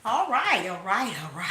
All right, all right, all right.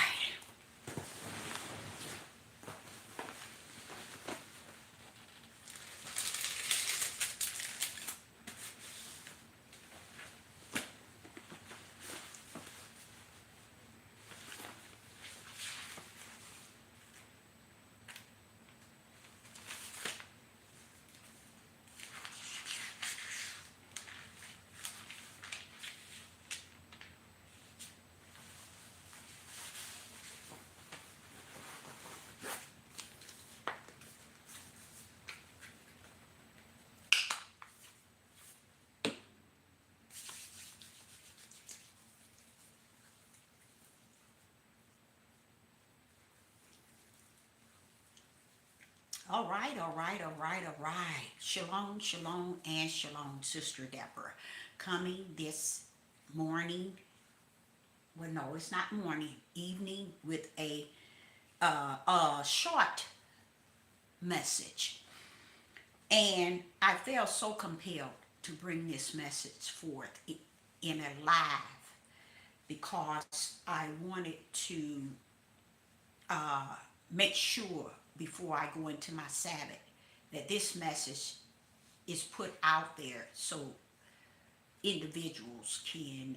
All right, all right, all right, all right. Shalom, shalom, and shalom, Sister Deborah. Coming this morning, well, no, it's not morning, evening with a short message. And I felt so compelled to bring this message forth in a live because I wanted to uh, make sure before I go into my Sabbath that this message is put out there so individuals can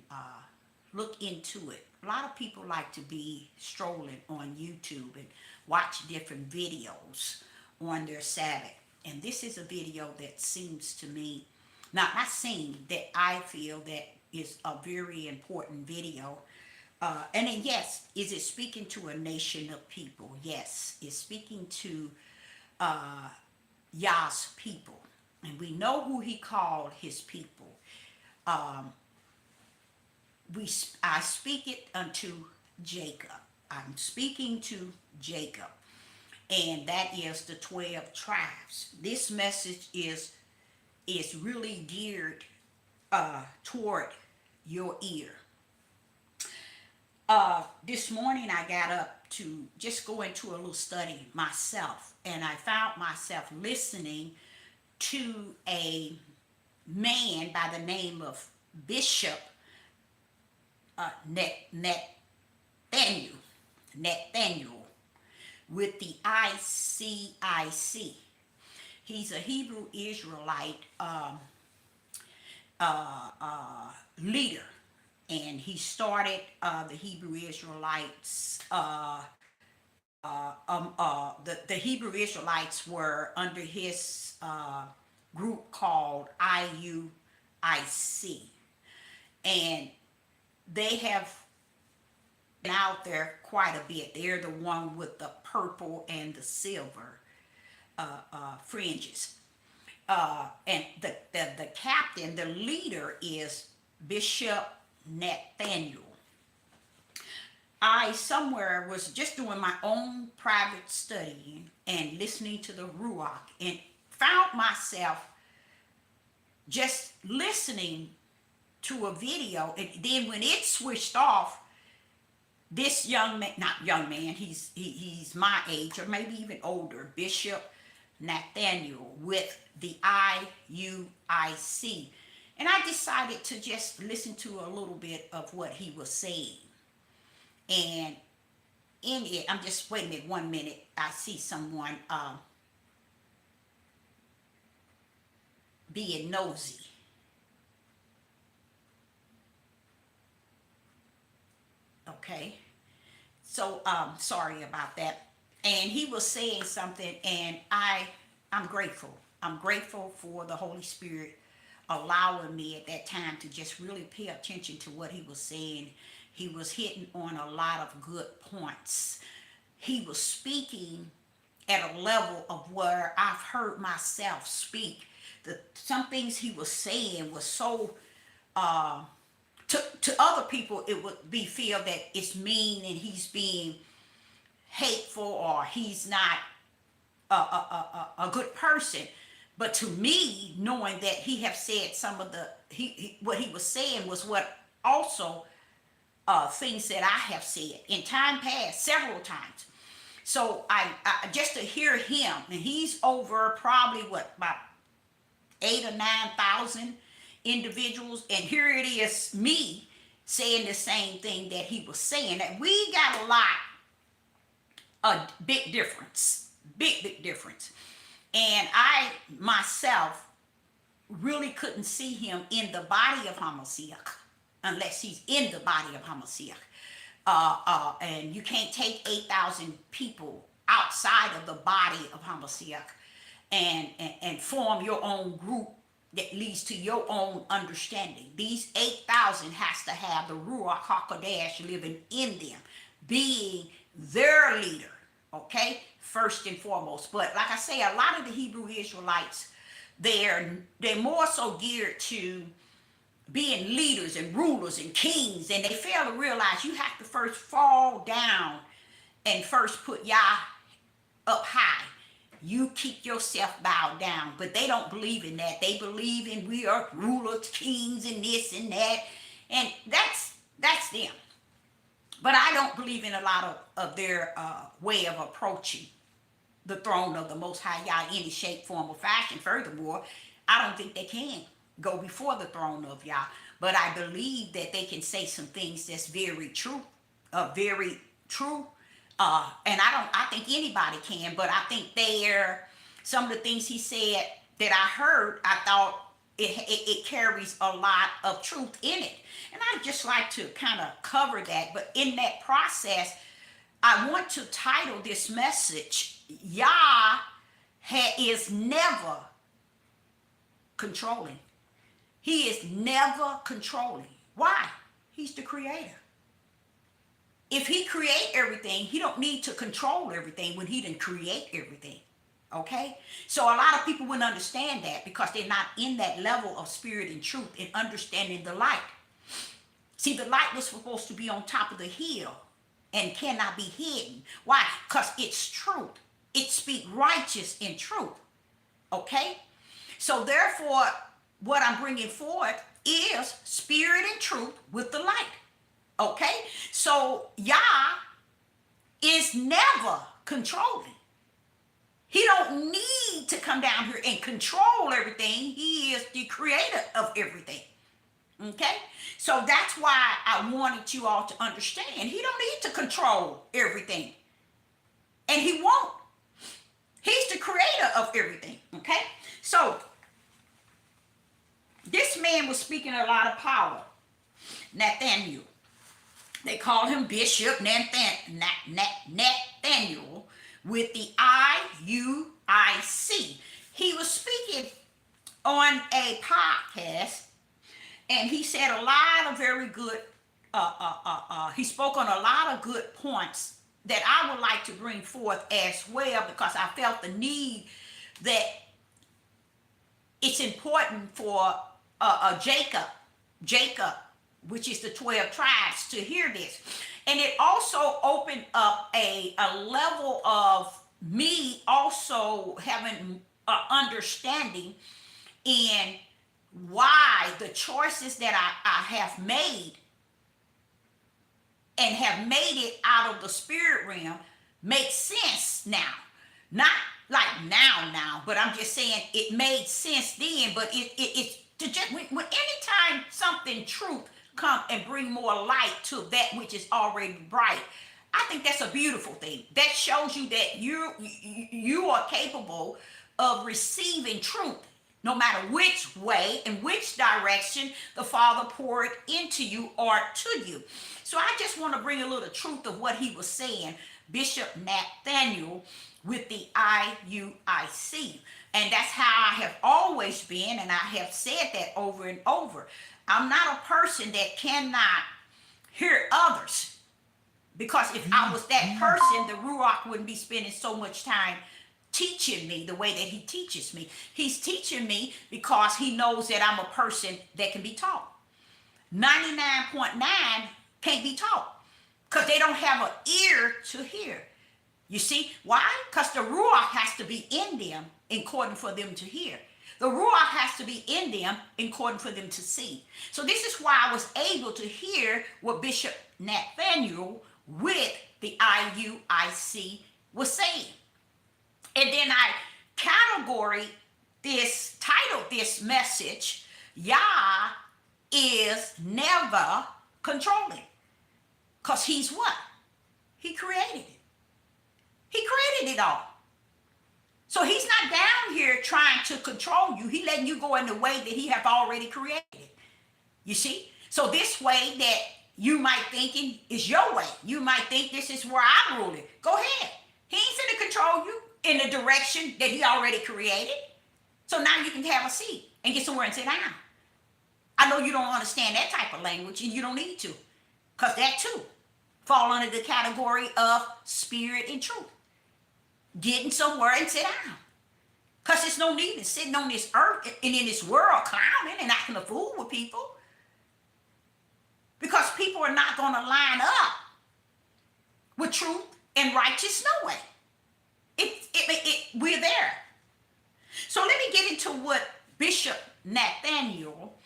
look into it. A lot of people like to be strolling on YouTube and watch different videos on their Sabbath. And this is a video that seems to me, not seem, that I feel that is a very important video. And then, yes, is it speaking to a nation of people? Yes, it's speaking to uh, Yah's people. And we know who he called his people. Um, I speak it unto Jacob. I'm speaking to Jacob, and that is the 12 tribes. This message is really geared toward your ear. This morning I got up to just go into a little study myself, and I found myself listening to a man by the name of Bishop Nathaniel, Nathaniel with the ICIC. He's a Hebrew Israelite leader, and he started the Hebrew Israelites. The Hebrew Israelites were under his group called IUIC, and they have been out there quite a bit. They're the one with the purple and the silver fringes. And the captain, the leader is Bishop Nathaniel. I somewhere was just doing my own private studying and listening to the Ruach and found myself just listening to a video, and then when it switched off, this young man, not young man, he's my age or maybe even older, Bishop Nathaniel with the IUIC. And I decided to just listen to a little bit of what he was saying. And in it, I'm just, wait a minute, 1 minute. I see someone being nosy. Okay. So sorry about that. And he was saying something, and I'm grateful. I'm grateful for the Holy Spirit allowing me at that time to just really pay attention to what he was saying. He was hitting on a lot of good points. He was speaking at a level of where I've heard myself speak. Some things he was saying was so uh, to other people it would be feel that it's mean and he's being hateful or he's not a good person. But to me, knowing that he have said some of what he was saying was what also things that I have said in time past several times. So I just to hear him, and he's over probably what about 8 or 9,000 individuals, and here it is me saying the same thing that he was saying. That we got a lot, a big difference, big difference. And I myself really couldn't see him in the body of Hamashiach unless he's in the body of Hamashiach. And you can't take 8,000 people outside of the body of Hamashiach and form your own group that leads to your own understanding. These 8,000 has to have the Ruach HaKodesh living in them, being their leader, okay, first and foremost. But like I say, a lot of the Hebrew Israelites, they're more so geared to being leaders and rulers and kings, and they fail to realize you have to first fall down and first put Yah up high. You keep yourself bowed down. But they don't believe in that. They believe in we are rulers, kings, and this and that. And that's them. But I don't believe in a lot of their way of approaching the throne of the Most High Yah in any shape, form, or fashion. Furthermore, I don't think they can go before the throne of Yah. But I believe that they can say some things that's very true, very true. And I think anybody can, but I think some of the things he said that I heard, I thought it carries a lot of truth in it. And I'd just like to kind of cover that. But in that process, I want to title this message, Yah is never controlling. He is never controlling. Why? He's the creator. If he create everything, he don't need to control everything when he didn't create everything. Okay? So a lot of people wouldn't understand that because they're not in that level of spirit and truth and understanding the light. See, the light was supposed to be on top of the hill and cannot be hidden. Why? Because it's truth. It speaks righteous in truth. Okay? So therefore, what I'm bringing forth is spirit and truth with the light. Okay? So Yah is never controlling. He don't need to come down here and control everything. He is the creator of everything. Okay? So that's why I wanted you all to understand. He don't need to control everything. And he won't. He's the creator of everything. Okay? So this man was speaking a lot of power. Nathaniel. They call him Bishop Nathaniel with the IUIC. He was speaking on a podcast, and he said a lot of very good, he spoke on a lot of good points that I would like to bring forth as well, because I felt the need that it's important for Jacob, which is the 12 tribes, to hear this. And it also opened up a level of me also having understanding in why the choices that I have made and have made it out of the spirit realm make sense now. Not like now, but I'm just saying it made sense then, but it's to just, when anytime something truth come and bring more light to that which is already bright, I think that's a beautiful thing. That shows you that you are capable of receiving truth, no matter which way and which direction the Father poured into you or to you. So I just want to bring a little truth of what he was saying, Bishop Nathaniel with the IUIC. And that's how I have always been, and I have said that over and over. I'm not a person that cannot hear others, because if I was that person, the Ruach wouldn't be spending so much time teaching me the way that he teaches me. He's teaching me because he knows that I'm a person that can be taught. 99.9 can't be taught because they don't have an ear to hear. You see why? Because the Ruach has to be in them in order for them to hear. The Ruach has to be in them in order for them to see. So this is why I was able to hear what Bishop Nathaniel with the IUIC was saying. And then I titled this message, Yah is never control it. Because he's what? He created it. He created it all. So he's not down here trying to control you. He's letting you go in the way that he have already created. You see? So this way that you might thinking is your way. You might think this is where I'm ruling. Go ahead. He ain't finna control you in the direction that he already created. So now you can have a seat and get somewhere and sit down. I know you don't understand that type of language, and you don't need to. Because that too fall under the category of spirit and truth. Getting somewhere and sit down. Because there's no need in sitting on this earth and in this world clowning and acting a fool with people. Because people are not going to line up with truth and righteous no way. We're there. So let me get into what Bishop Nathaniel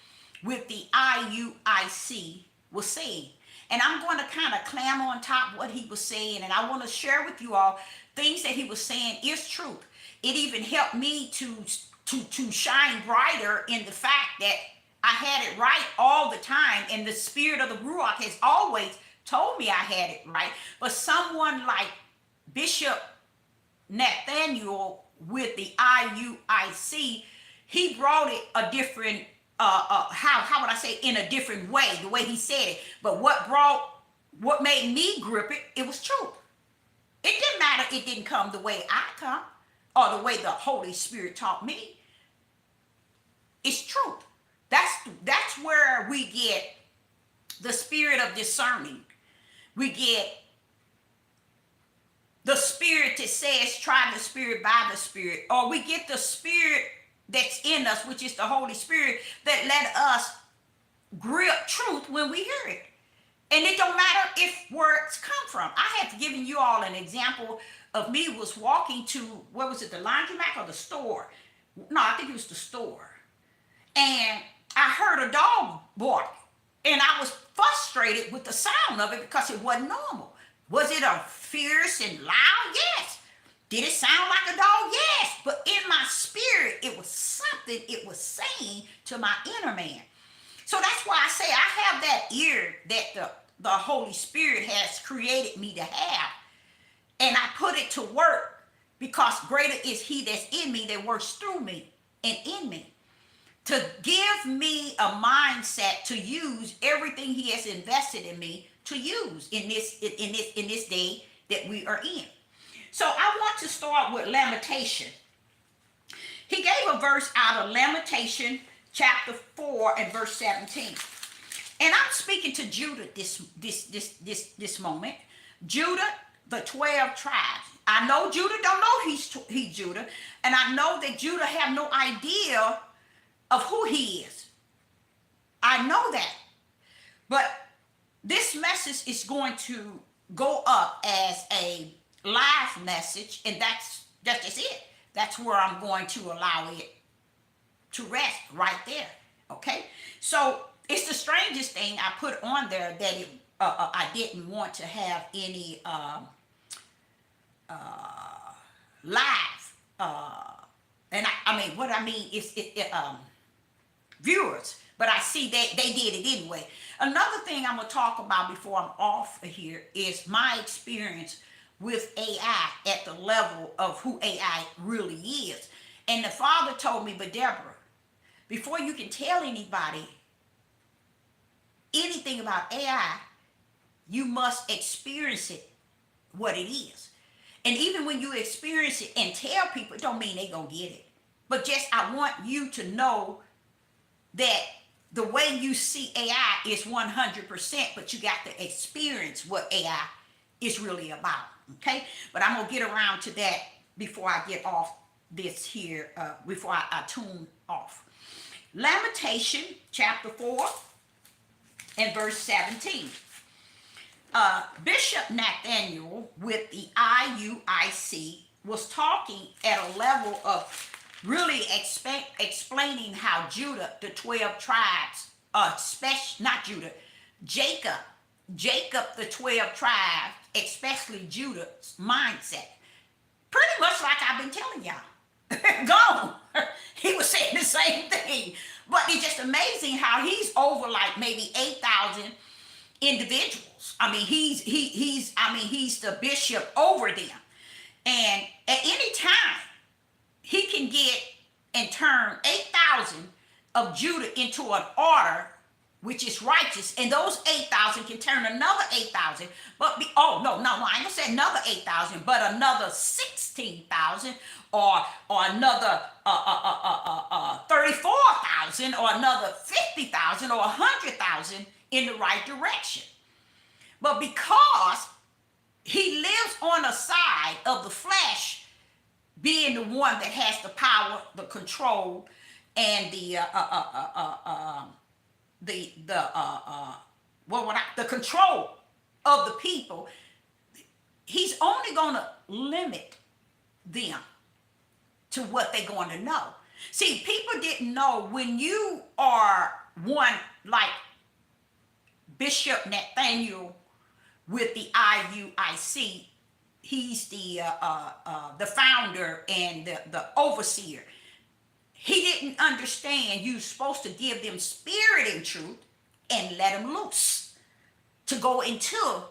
with the IUIC was saying. And I'm going to kind of clam on top what he was saying. And I want to share with you all things that he was saying is truth. It even helped me to shine brighter in the fact that I had it right all the time. And the spirit of the Ruach has always told me I had it right. But someone like Bishop Nathaniel with the IUIC, he brought it a different, how would I say, in a different way, the way he said it. But what made me grip it, it was truth. It didn't matter, it didn't come the way I come or the way the Holy Spirit taught me. It's truth. That's where we get the spirit of discerning. We get the spirit that says try the spirit by the spirit, or we get the spirit that's in us, which is the Holy Spirit, that let us grip truth when we hear it. And it don't matter if words come from. I have given you all an example of me was walking to, what was it, the laundromat or the store? No, I think it was the store. And I heard a dog bark. And I was frustrated with the sound of it because it wasn't normal. Was it a fierce and loud? Yes. Did it sound like a dog? Yes. But in my spirit, it was something it was saying to my inner man. So that's why I say I have that ear that the Holy Spirit has created me to have. And I put it to work because greater is he that's in me that works through me and in me. To give me a mindset to use everything he has invested in me to use in this day that we are in. So I want to start with Lamentation. He gave a verse out of Lamentation chapter 4 and verse 17. And I'm speaking to Judah this moment. Judah, the 12 tribes. I know Judah don't know he's Judah, and I know that Judah have no idea of who he is. I know that. But this message is going to go up as a live message, and that's just it. That's where I'm going to allow it to rest right there. Okay? So it's the strangest thing I put on there that I didn't want to have any live. And I mean, what I mean is viewers, but I see that they did it anyway. Another thing I'm going to talk about before I'm off of here is my experience with AI at the level of who AI really is. And the Father told me, but Deborah, before you can tell anybody anything about AI, you must experience it, what it is. And even when you experience it and tell people, it don't mean they gonna get it. But just I want you to know that the way you see AI is 100%, but you got to experience what AI is really about, okay? But I'm gonna get around to that before I get off this here, before I tune off. Lamentation chapter 4 and verse 17. Bishop Nathaniel with the IUIC was talking at a level of really explaining how Judah, the 12 tribes, not Judah, Jacob, the 12 tribes, especially Judah's mindset. Pretty much like I've been telling y'all. Gone. He was saying the same thing. But it's just amazing how he's over like maybe 8,000 individuals. I mean, he's the bishop over them. And at any time, he can get and turn 8,000 of Judah into an order which is righteous, and those 8,000 can turn another 8,000. But oh no, I ain't gonna say another 8,000, but another 16,000, or another 34,000, or another 50,000, or 100,000 in the right direction. But because he lives on the side of the flesh, being the one that has the power, the control, and the control of the people, he's only going to limit them to what they're going to know. See, people didn't know when you are one like Bishop Nathaniel with the IUIC. He's the founder and the overseer. He didn't understand you're supposed to give them spirit and truth and let them loose to go into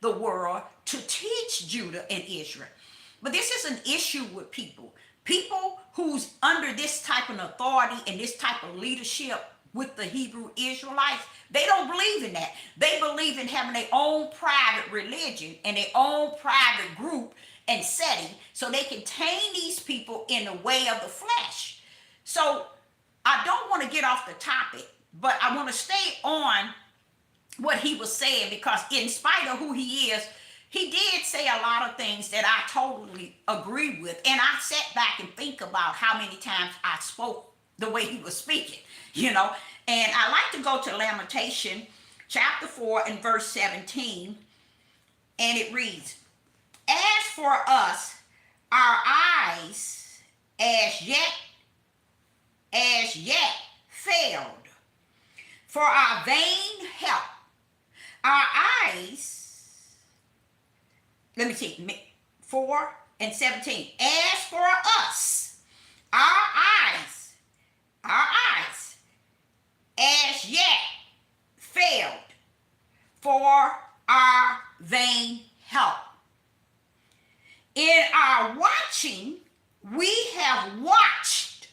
the world to teach Judah and Israel. But this is an issue with people. People who's under this type of authority and this type of leadership with the Hebrew Israelites, they don't believe in that. They believe in having their own private religion and their own private group and setting so they can tame these people in the way of the flesh. So I don't want to get off the topic, but I want to stay on what he was saying, because in spite of who he is, he did say a lot of things that I totally agree with. And I sat back and think about how many times I spoke the way he was speaking, you know. And I like to go to Lamentation chapter 4 and verse 17. And it reads, "As for us, our eyes as yet failed, for our vain help. Our eyes," let me see, 4 and 17. "As for us, our eyes as yet failed, for our vain help. In our watching, we have watched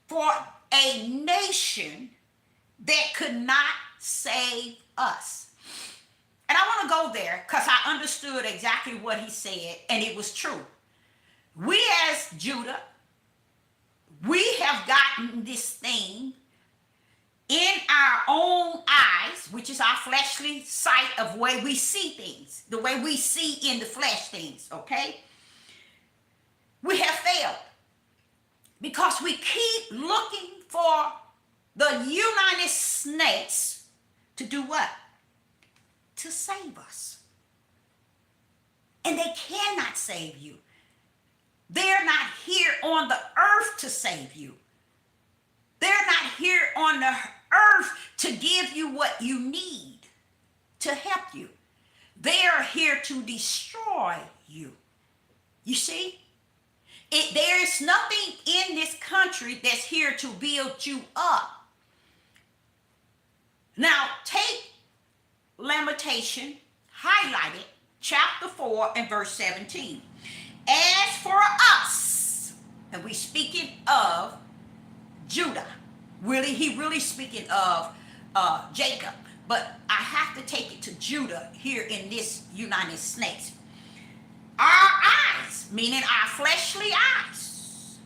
for a nation that could not save us." And I want to go there because I understood exactly what he said, and it was true. We as Judah, we have gotten this thing in our own eyes, which is our fleshly sight of the way we see things, the way we see in the flesh things, okay? We have failed because we keep looking for the United States to do what? To save us. And they cannot save you. They're not here on the earth to save you. They're not here on the earth to give you what you need to help you. They are here to destroy you. You see? There is nothing in this country that's here to build you up. Now, take Lamentation, highlight it, chapter 4 and verse 17. "As for us," and we speaking of Judah. He really speaking of Jacob, but I have to take it to Judah here in this United States. "Our eyes," meaning our fleshly eyes,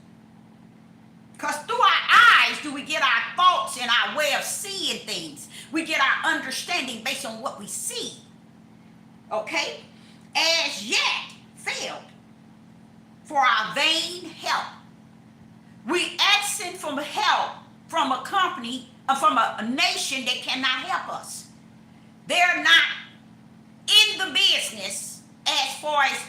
because through our eyes do we get our thoughts and our way of seeing things. We get our understanding based on what we see. Okay? "As yet failed, for our vain help." We asking for help from a company, from a nation that cannot help us. They're not in the business as far as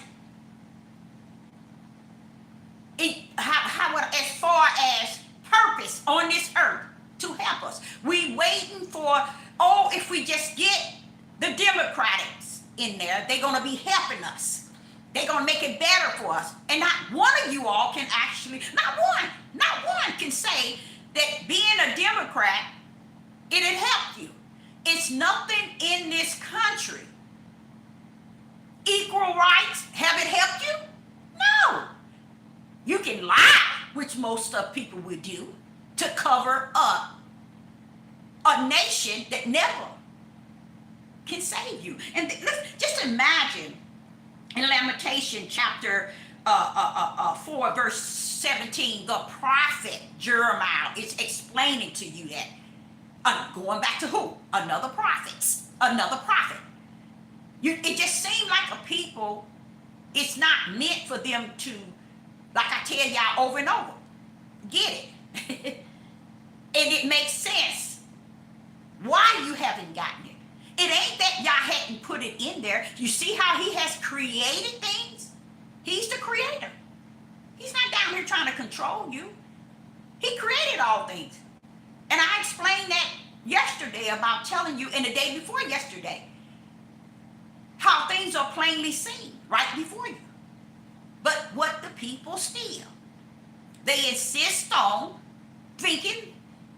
purpose on this earth to help us. We waiting for, if we just get the Democrats in there, they're going to be helping us. They're going to make it better for us. And not one of you all can actually, not one can say that being a Democrat, it'll help you. It's nothing in this country. Equal rights, have it helped you? No. You can lie, which most of people would do, to cover up a nation that never can save you. And let's just imagine in Lamentation chapter 4, verse 17, the prophet Jeremiah is explaining to you that. Going back to who? Another prophet. Another prophet. It just seems like a people, it's not meant for them to, like I tell y'all over and over, get it. And it makes sense why you haven't gotten it. It ain't that y'all hadn't put it in there. You see how he has created things? He's the creator. He's not down here trying to control you. He created all things. And I explained that yesterday about telling you, and the day before yesterday, how things are plainly seen right before you. But what the people still, they insist on thinking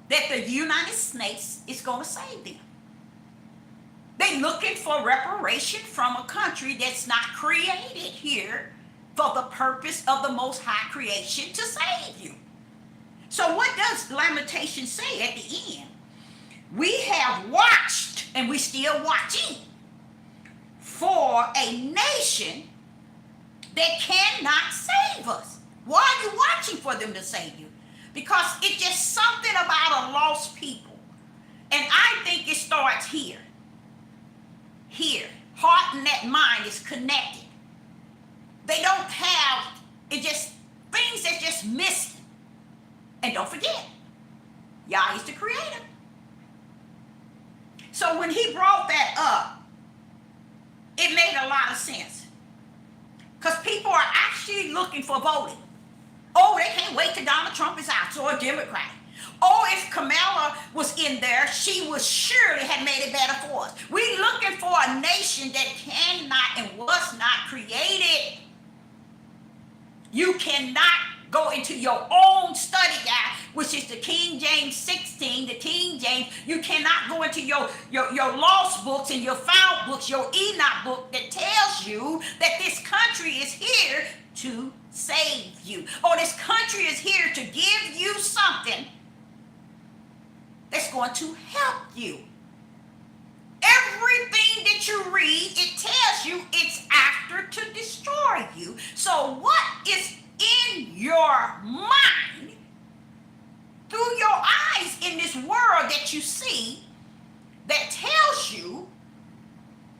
that the United States is going to save them. They're looking for reparation from a country that's not created here for the purpose of the Most High creation to save you. So what does Lamentation say at the end? We have watched, and we still watching, for a nation that cannot save us. Why are you watching for them to save you? Because it's just something about a lost people. And I think it starts here. Here. Heart and that mind is connected. They don't have, it just, things that's just missing. And don't forget, Yah is the creator. So when he brought that up, it made a lot of sense. Because people are actually looking for voting. Oh, they can't wait till Donald Trump is out, so a Democrat. Oh, if Kamala was in there, she would surely have made it better for us. We're looking for a nation that cannot and was not created. You cannot go into your own study guide, which is the King James 16, the King James. You cannot go into your lost books and your found books, your Enoch book that tells you that this country is here to save you. Or this country is here to give you something that's going to help you. Everything that you read, it tells you it's after to destroy you. So what is in your mind, through your eyes in this world that you see, that tells you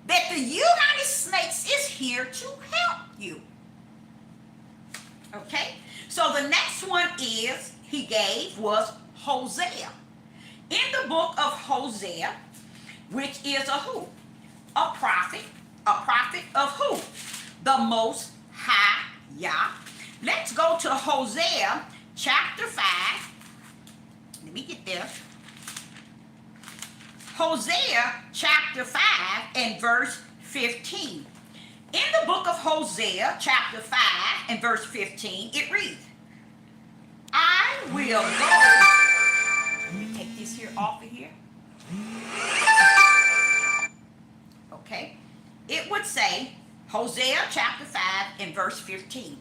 that the United States is here to help you? Okay, so the next one was Hosea. In the book of Hosea, which is a who? A prophet of who? The Most High Yah. Let's go to Hosea chapter 5. Let me get there. Hosea chapter 5 and verse 15. In the book of Hosea chapter 5 and verse 15, it reads, I will go. Let me take this here off of here. Okay. It would say, Hosea chapter 5 and verse 15.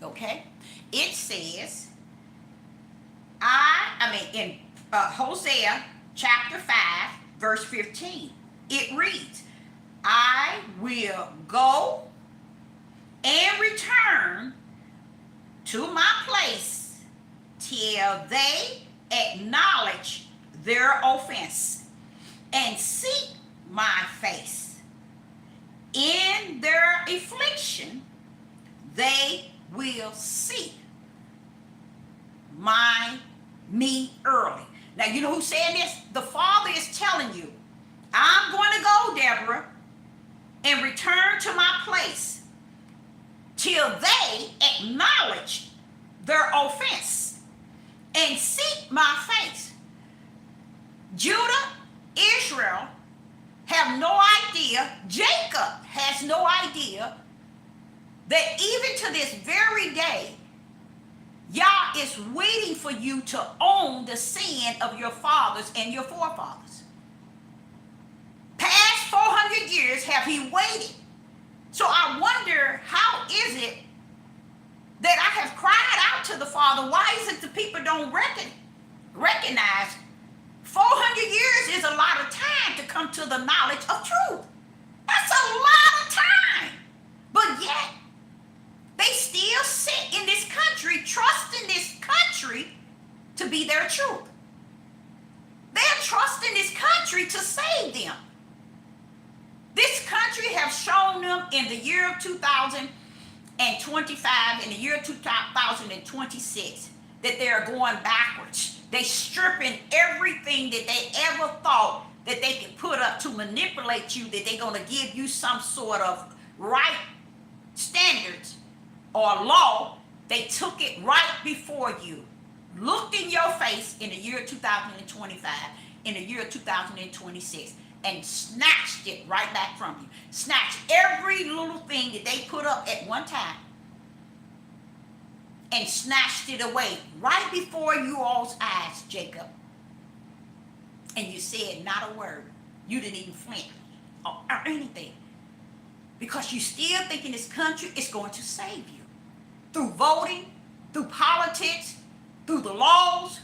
Okay. It says, in Hosea chapter 5 verse 15, it reads, I will go and return to my place till they acknowledge their offense and seek my face. In their affliction, they will seek me early. Now, you know who's saying this? The Father is telling you, I'm going to go, Deborah, and return to my place till they acknowledge their offense and seek my face. Judah, Israel have no idea, Jacob has no idea that even to this very day, Yah is waiting for you to own the sin of your fathers and your forefathers. he waited? So I wonder, how is it that I have cried out to the Father? Why is it the people don't recognize 400 years is a lot of time to come to the knowledge of truth? That's a lot of time. But yet, they still sit in this country, trusting this country to be their truth. They're trusting this country to save them. This country has shown them in the year of 2025, in the year 2026, that they're going backwards. They stripping everything that they ever thought that they could put up to manipulate you, that they're going to give you some sort of right standards or law. They took it right before you, looked in your face in the year 2025, in the year 2026, and snatched it right back from you. Snatched every little thing that they put up at one time and snatched it away right before you all's eyes, Jacob. And you said not a word. You didn't even flinch or anything. Because you still thinking this country is going to save you. Through voting, through politics, through the laws.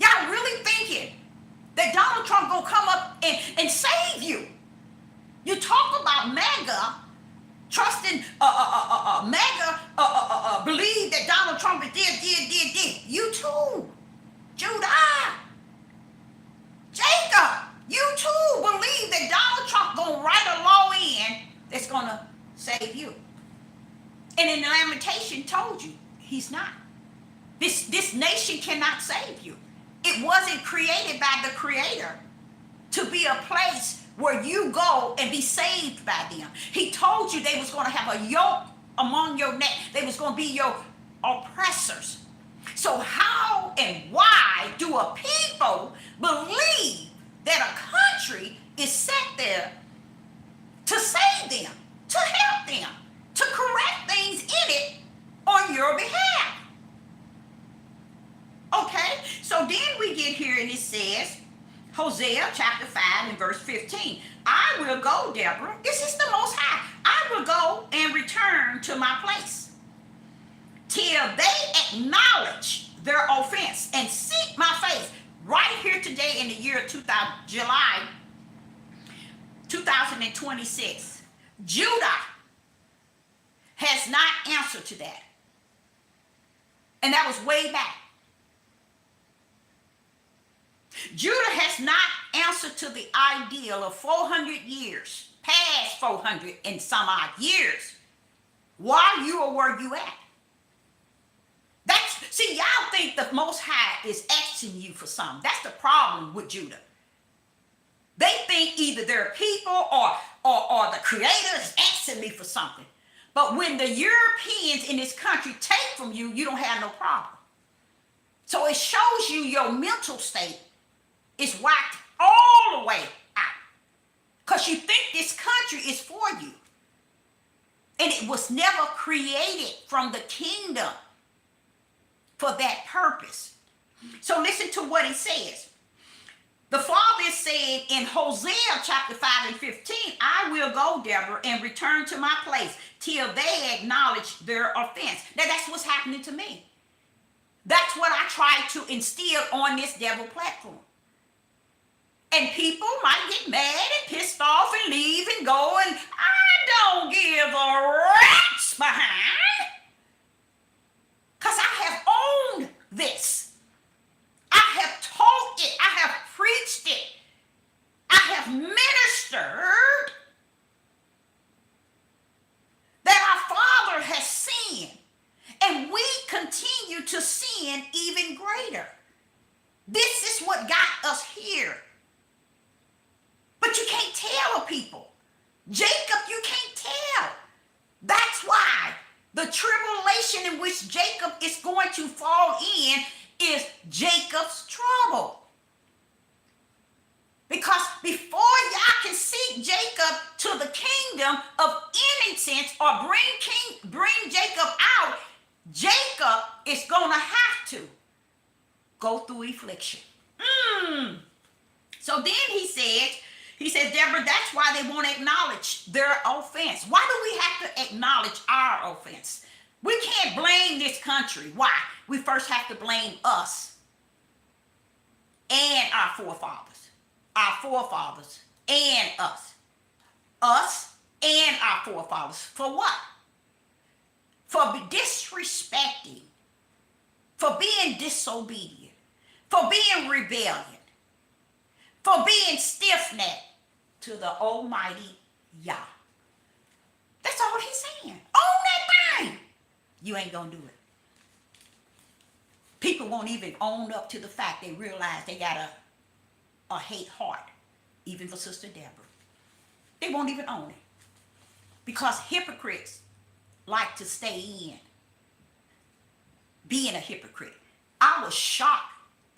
Y'all really thinking that Donald Trump gonna come up and save you? You talk about MAGA, trusting MAGA, believe that Donald Trump is did. You too, Judah, Jacob, you too believe that Donald Trump gonna write a law in that's gonna save you. And in the Lamentation told you, he's not. This nation cannot save you. It wasn't created by the Creator to be a place where you go and be saved by them. He told you they was going to have a yoke among your neck. They was going to be your oppressors. So how and why do a people believe that a country is set there to save them, to help them, to correct things in it on your behalf? Okay, so then we get here and it says, Hosea chapter 5 and verse 15, I will go, Deborah, this is the Most High, I will go and return to my place till they acknowledge their offense and seek my face. Right here today in the year 2000, July 2026, Judah has not answered to that. And that was way back. Judah has not answered to the ideal of 400 years, past 400 and some odd years, while you are where you at. See, y'all think the Most High is asking you for something. That's the problem with Judah. They think either they're people or the Creator is asking me for something. But when the Europeans in this country take from you, you don't have no problem. So it shows you your mental state is whacked all the way out. Because you think this country is for you. And it was never created from the kingdom for that purpose. So listen to what he says. The Father said in Hosea chapter 5 and 15, I will go, Deborah, and return to my place till they acknowledge their offense. Now that's what's happening to me. That's what I try to instill on this devil platform. And people might get mad and pissed off and leave and go, and I don't give a rat's behind. Because I have owned this. I have taught it. I have preached it. I have ministered that our Father has sinned. And we continue to sin even greater. This is what got us here. But you can't tell people. Jacob, you can't tell. That's why the tribulation in which Jacob is going to fall in is Jacob's trouble. Because before y'all can seek Jacob to the kingdom of any sense or bring Jacob out, Jacob is going to have to go through affliction. So then he said, He says, Deborah, that's why they won't acknowledge their offense. Why do we have to acknowledge our offense? We can't blame this country. Why? We first have to blame us and our forefathers. Our forefathers and us. Us and our forefathers. For what? For disrespecting, for being disobedient, for being rebellion, for being stiff-necked to the Almighty Yah. That's all he's saying. Own that thing. You ain't gonna do it. People won't even own up to the fact they realize they got a hate heart, even for Sister Deborah. They won't even own it. Because hypocrites like to stay in being a hypocrite. I was shocked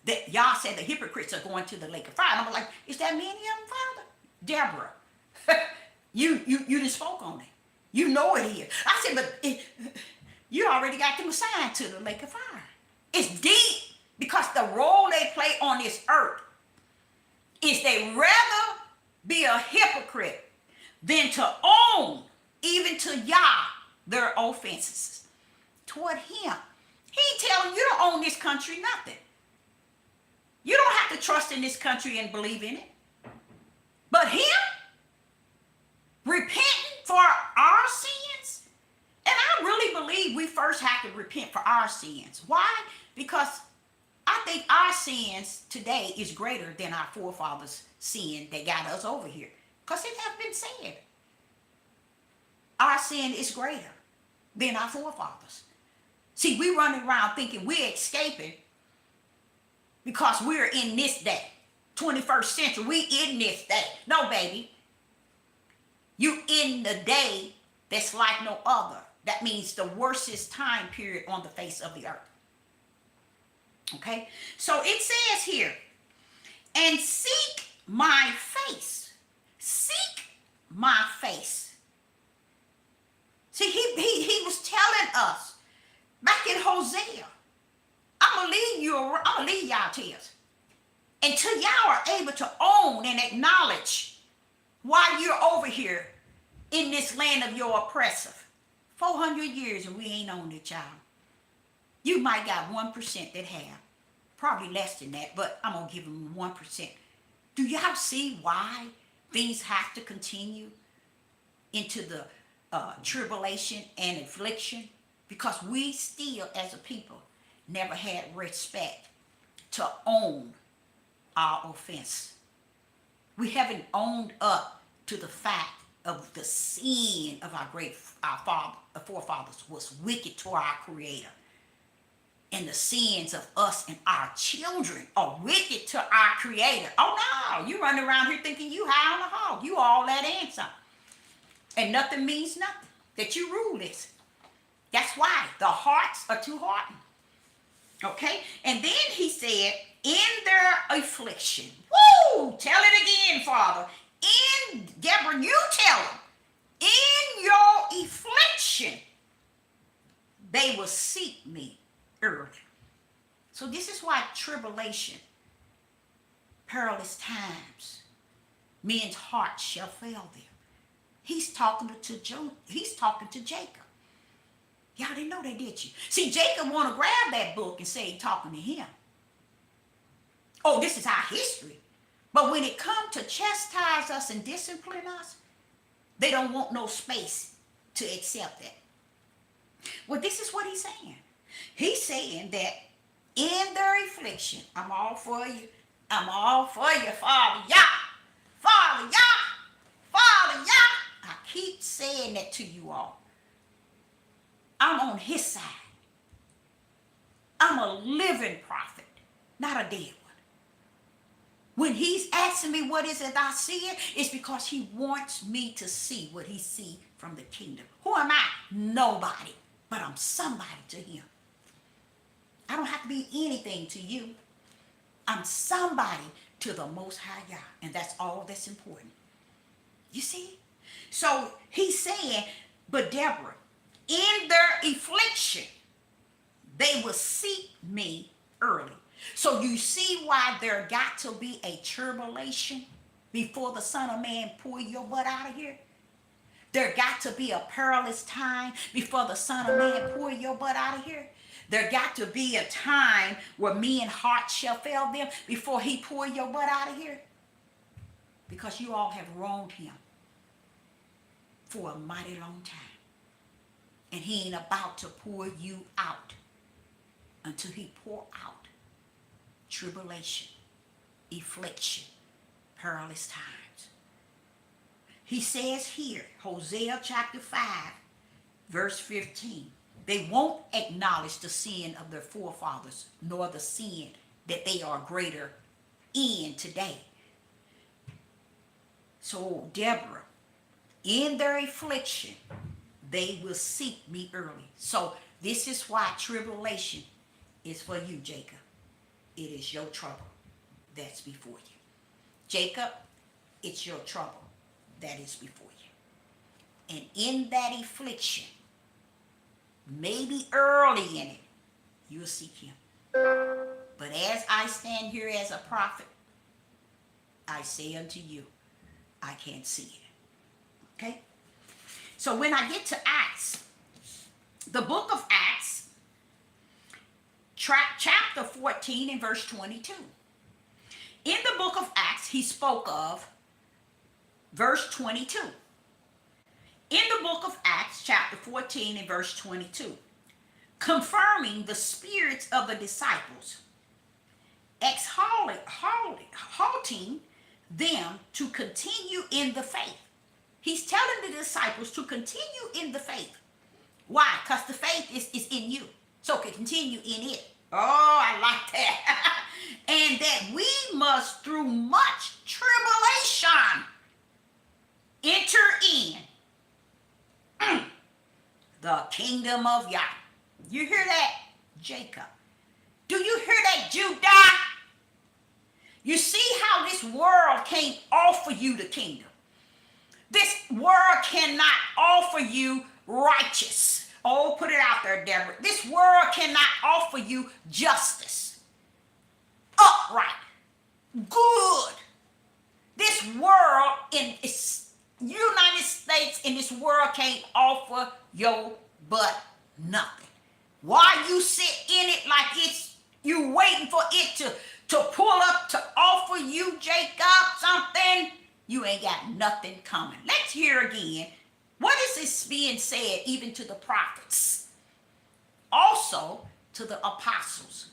that y'all said the hypocrites are going to the lake of fire. And I'm like, is that many of them, Father? Deborah, you done spoke on it. You know it is. I said, but you already got them assigned to the lake of fire. It's deep because the role they play on this earth is they rather be a hypocrite than to own, even to Yah, their offenses toward him. He ain't telling you to own this country nothing. You don't have to trust in this country and believe in it. But him repenting for our sins, and I really believe we first have to repent for our sins. Why? Because I think our sins today is greater than our forefathers' sin that got us over here. Because it has been said. Our sin is greater than our forefathers. See, we running around thinking we're escaping because we're in this day. 21st century, we in this day. No, baby. You in the day that's like no other. That means the worstest time period on the face of the earth. Okay? So it says here, and seek my face. Seek my face. See, he was telling us back in Hosea, I'm gonna leave y'all tears until y'all are able to own and acknowledge why you're over here in this land of your oppressor. 400 years and we ain't owned it, y'all. You might got 1% that have. Probably less than that, but I'm gonna give them 1%. Do y'all see why things have to continue into the tribulation and affliction? Because we still, as a people, never had respect to own our offense. We haven't owned up to the fact of the sin of our forefathers was wicked to our Creator. And the sins of us and our children are wicked to our Creator. Oh no, you running around here thinking you high on the hog. You all that and something. And nothing means nothing. That you rule this. That's why the hearts are too hardened. Okay? And then he said, in their affliction. Woo! Tell it again, Father. Deborah, you tell them. In your affliction, they will seek me early. So this is why tribulation, perilous times, men's hearts shall fail them. He's talking to Jacob. Y'all didn't know that, did you? See, Jacob want to grab that book and say he's talking to him. Oh, this is our history. But when it comes to chastise us and discipline us, they don't want no space to accept that. Well, this is what he's saying. He's saying that in their affliction, I'm all for you. I'm all for you, Father Yah. Father Yah. Father Yah. I keep saying that to you all. I'm on his side. I'm a living prophet, not a dead one. When he's asking me what is it I see it, it's because he wants me to see what he see from the kingdom. Who am I? Nobody. But I'm somebody to him. I don't have to be anything to you. I'm somebody to the Most High Yah. And that's all that's important. You see? So he's saying, but Deborah, in their affliction, they will seek me early. So you see why there got to be a tribulation before the Son of Man pull your butt out of here? There got to be a perilous time before the Son of Man pull your butt out of here. There got to be a time where men's hearts shall fail them before he pull your butt out of here. Because you all have wronged him for a mighty long time. And he ain't about to pull you out until he pour out tribulation, affliction, perilous times. He says here, Hosea chapter 5, verse 15, they won't acknowledge the sin of their forefathers, nor the sin that they are greater in today. So, Deborah, in their affliction, they will seek me early. So, this is why tribulation is for you, Jacob. It is your trouble that's before you. Jacob, it's your trouble that is before you. And in that affliction, maybe early in it, you'll seek him. But as I stand here as a prophet, I say unto you, I can't see it. Okay? So when I get to Acts, the book of Acts, chapter 14 and verse 22. In the book of Acts, he spoke of verse 22. In the book of Acts, chapter 14 and verse 22, confirming the spirits of the disciples, halting them to continue in the faith. He's telling the disciples to continue in the faith. Why? Because the faith is in you. So continue in it. Oh, I like that. And that we must, through much tribulation, enter in the kingdom of Yah. You hear that, Jacob? Do you hear that, Judah? You see how this world can't offer you the kingdom. This world cannot offer you righteous. Oh, put it out there, Deborah. This world cannot offer you justice. Upright. Good. This world in United States in this world can't offer your but nothing. Why you sit in it like it's you waiting for it to pull up to offer you, Jacob, something? You ain't got nothing coming. Let's hear again. What is this being said even to the prophets? Also to the apostles.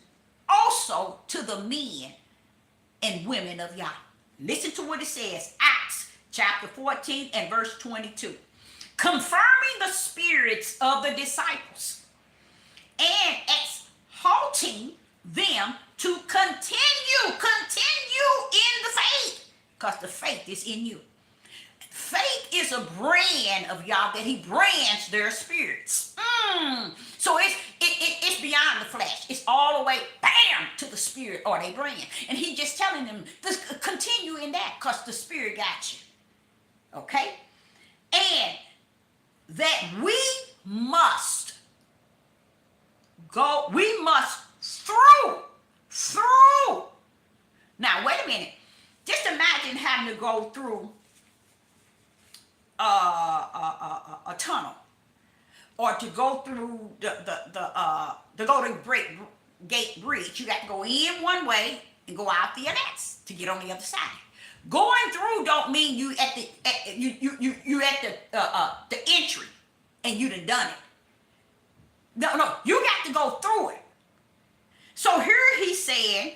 Also to the men and women of Yah. Listen to what it says. Acts chapter 14 and verse 22. Confirming the spirits of the disciples and exalting them to continue in the faith. Because the faith is in you. Faith is a brand of Yah that he brands their spirits. So it's beyond the flesh. It's all the way, bam, to the spirit or they brand. And he's just telling them, to continue in that because the spirit got you. Okay? And that we must go, we must through. Now, wait a minute. Just imagine having to go through a tunnel, or to go through the Golden Gate Bridge. You got to go in one way and go out the next to get on the other side. Going through don't mean you at the entry and you done it. No, you got to go through it. So here he's saying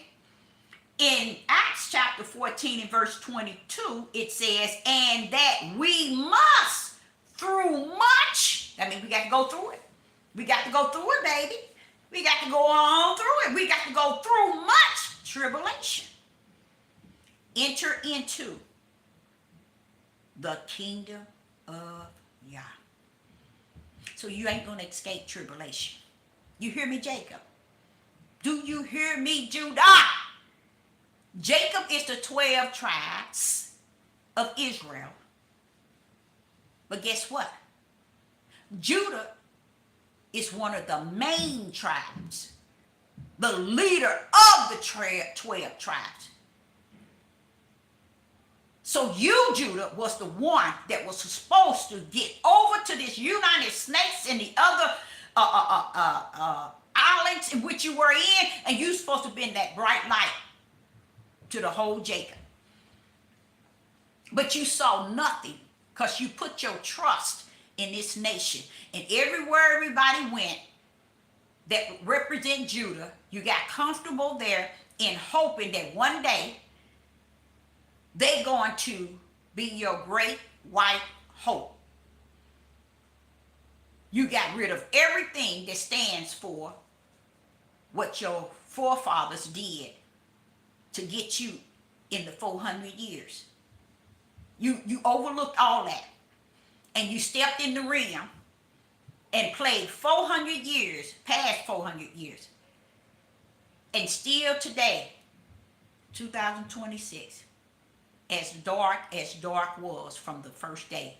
in Acts chapter 14 and verse 22, it says, and that we must through much. I mean, we got to go through it. We got to go through it, baby. We got to go on through it. We got to go through much tribulation. Enter into the kingdom of Yah. So you ain't going to escape tribulation. You hear me, Jacob? Do you hear me, Judah? Jacob is the 12 tribes of Israel. But guess what? Judah is one of the main tribes, the leader of the 12 tribes. So you, Judah, was the one that was supposed to get over to this United States and the other islands in which you were in, and you supposed to be in that bright light to the whole Jacob. But you saw nothing because you put your trust in this nation. And everywhere everybody went that represent Judah, you got comfortable there in hoping that one day they're going to be your great white hope. You got rid of everything that stands for what your forefathers did to get you in the 400 years. You overlooked all that. And you stepped in the ring and played 400 years, past 400 years. And still today, 2026, as dark was from the first day,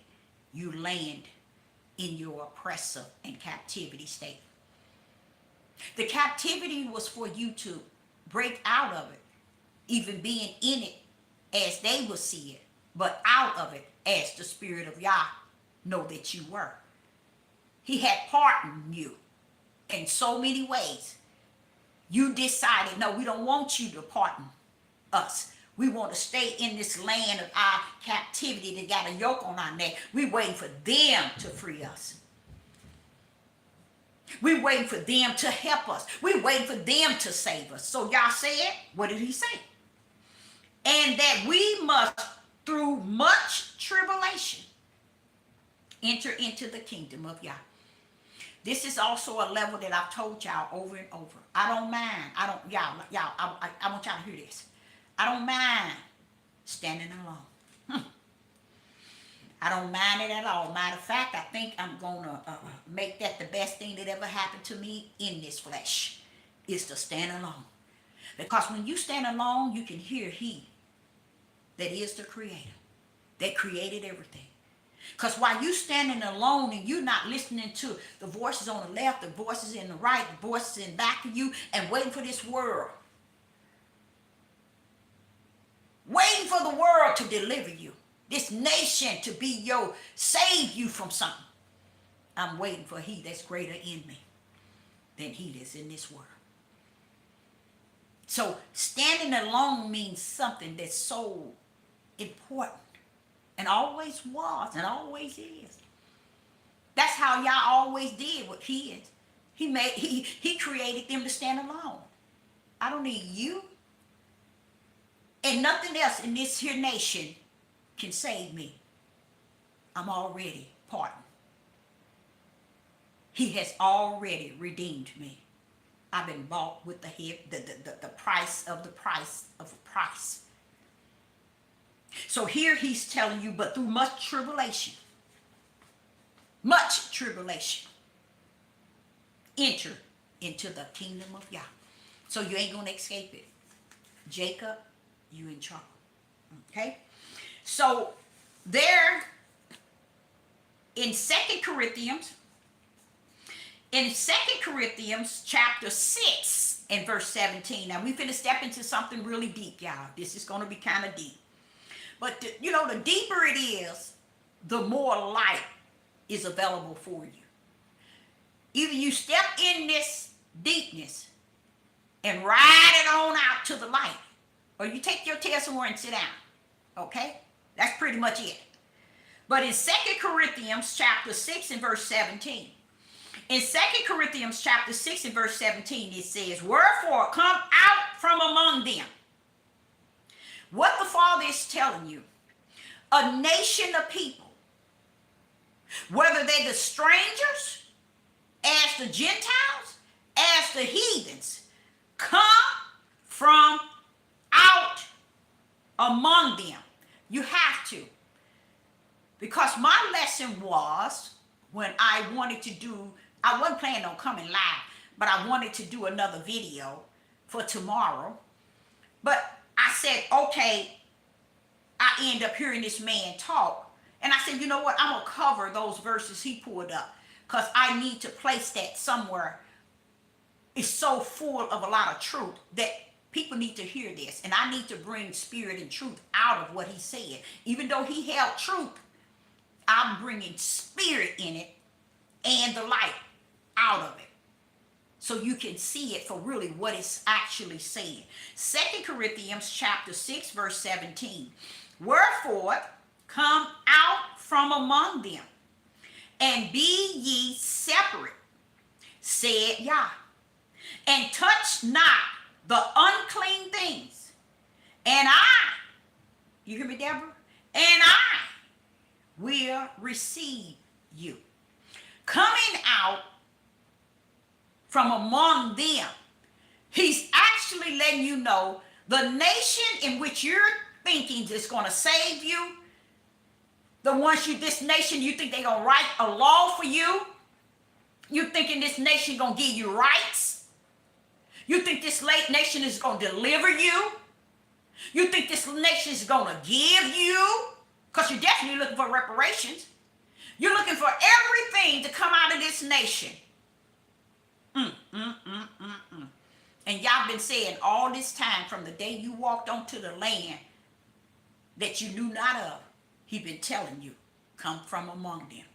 you land in your oppressive and captivity state. The captivity was for you to break out of it, even being in it as they would see it, but out of it as the Spirit of Yah know that you were. He had pardoned you in so many ways. You decided, no, we don't want you to pardon us. We want to stay in this land of our captivity that got a yoke on our neck. We're waiting for them to free us. We're waiting for them to help us. We're waiting for them to save us. So Yah said, what did he say? And that we must, through much tribulation, enter into the kingdom of Yah. This is also a level that I've told y'all over and over. I don't mind. I want y'all to hear this. I don't mind standing alone. I don't mind it at all. Matter of fact, I think I'm going to make that the best thing that ever happened to me in this flesh, is to stand alone. Because when you stand alone, you can hear he that is the creator, that created everything. Because while you standing alone and you're not listening to the voices on the left, the voices in the right, the voices in back of you, and waiting for this world, waiting for the world to deliver you, this nation to be your, save you from something. I'm waiting for he that's greater in me than he that's in this world. So standing alone means something that's so important, and always was, and always is. That's how Yah always did with kids. He created them to stand alone. I don't need you. And nothing else in this here nation can save me. I'm already pardoned. He has already redeemed me. I've been bought with the price of the price of a price. So here he's telling you, but through much tribulation, enter into the kingdom of Yah. So you ain't going to escape it. Jacob, you in trouble. Okay? So there in 2 Corinthians chapter 6 and verse 17. Now we finna step into something really deep, y'all. This is going to be kind of deep. But the deeper it is, the more light is available for you. Either you step in this deepness and ride it on out to the light, or you take your tail somewhere and sit down. Okay? That's pretty much it. But in 2 Corinthians chapter 6 and verse 17, in 2 Corinthians chapter 6 and verse 17, it says, wherefore come out from among them. What the Father is telling you, a nation of people, whether they're the strangers, as the Gentiles, as the heathens, come from out among them. You have to. Because my lesson was, when I wanted to do, I wasn't planning on coming live, but I wanted to do another video for tomorrow. But I said, okay, I end up hearing this man talk. And I said, you know what? I'm going to cover those verses he pulled up, because I need to place that somewhere. It's so full of a lot of truth that People need to hear this. And I need to bring spirit and truth out of what he said. Even though he held truth, I'm bringing spirit in it and the light out of it, so you can see it for really what it's actually saying. 2 Corinthians chapter 6, verse 17. Wherefore, come out from among them, and be ye separate, said Yah, and touch not the unclean things. And I, you hear me, Deborah? And I will receive you. Coming out from among them, he's actually letting you know the nation in which you're thinking is going to save you, this nation you think they're going to write a law for you, you thinking this nation going to give you rights, you think this nation is going to deliver you, you think this nation is going to give you, because you're definitely looking for reparations. You're looking for everything to come out of this nation. And y'all been saying all this time, from the day you walked onto the land that you knew not of, he been telling you, come from among them.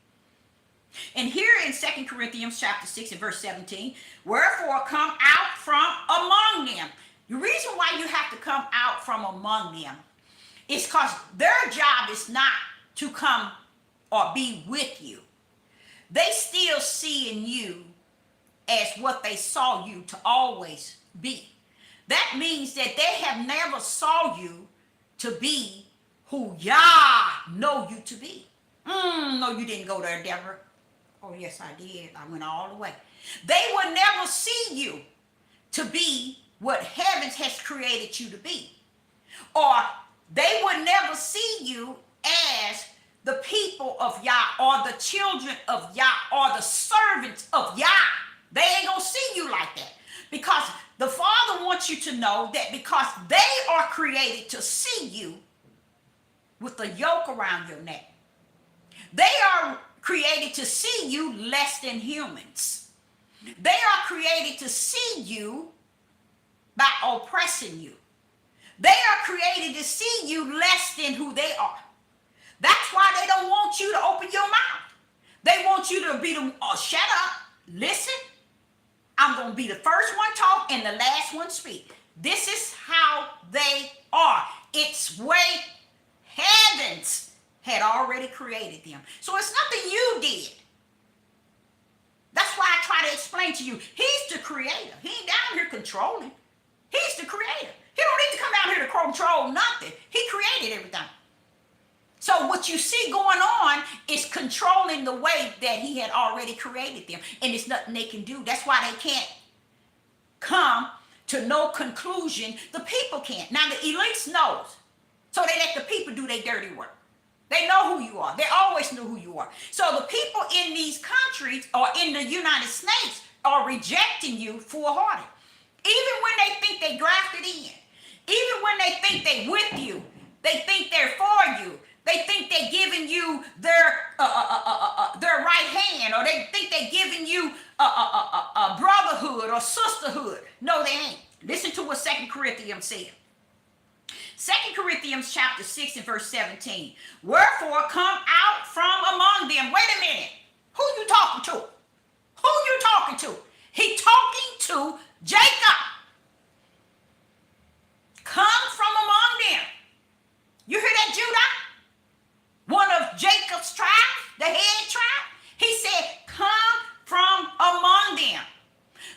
And here in 2 Corinthians chapter 6 and verse 17, wherefore come out from among them. The reason why you have to come out from among them is because their job is not to come or be with you. They still see in you as what they saw you to always be. That means that they have never saw you to be who Yah know you to be. No, you didn't go there, Deborah. Oh, yes, I did. I went all the way. They will never see you to be what heavens has created you to be. Or they will never see you as the people of Yah, or the children of Yah, or the servants of Yah. They ain't gonna see you like that, because the Father wants you to know that because they are created to see you with a yoke around your neck. They are created to see you less than humans. They are created to see you by oppressing you. They are created to see you less than who they are. That's why they don't want you to open your mouth. They want you to be the, shut up, listen. I'm going to be the first one talk and the last one speak. This is how they are. It's way heavens had already created them. So it's nothing you did. That's why I try to explain to you. He's the creator. He ain't down here controlling. He's the creator. He don't need to come down here to control nothing. He created everything. So what you see going on is controlling the way that he had already created them. And it's nothing they can do. That's why they can't come to no conclusion. The people can't. Now the elites knows. So they let the people do their dirty work. They know who you are. They always knew who you are. So the people in these countries or in the United States are rejecting you full-hearted. Even when they think they grafted in. Even when they think they with you. They think they're for you. They think they're giving you their right hand, or they think they're giving you a brotherhood or sisterhood. No, they ain't. Listen to what 2 Corinthians said. 2 Corinthians chapter 6 and verse 17. Wherefore come out from among them. Wait a minute. Who you talking to? Who you talking to? He talking to Jacob. Come from among them. You hear that, Judah? One of Jacob's tribes, the head tribe. He said, come from among them.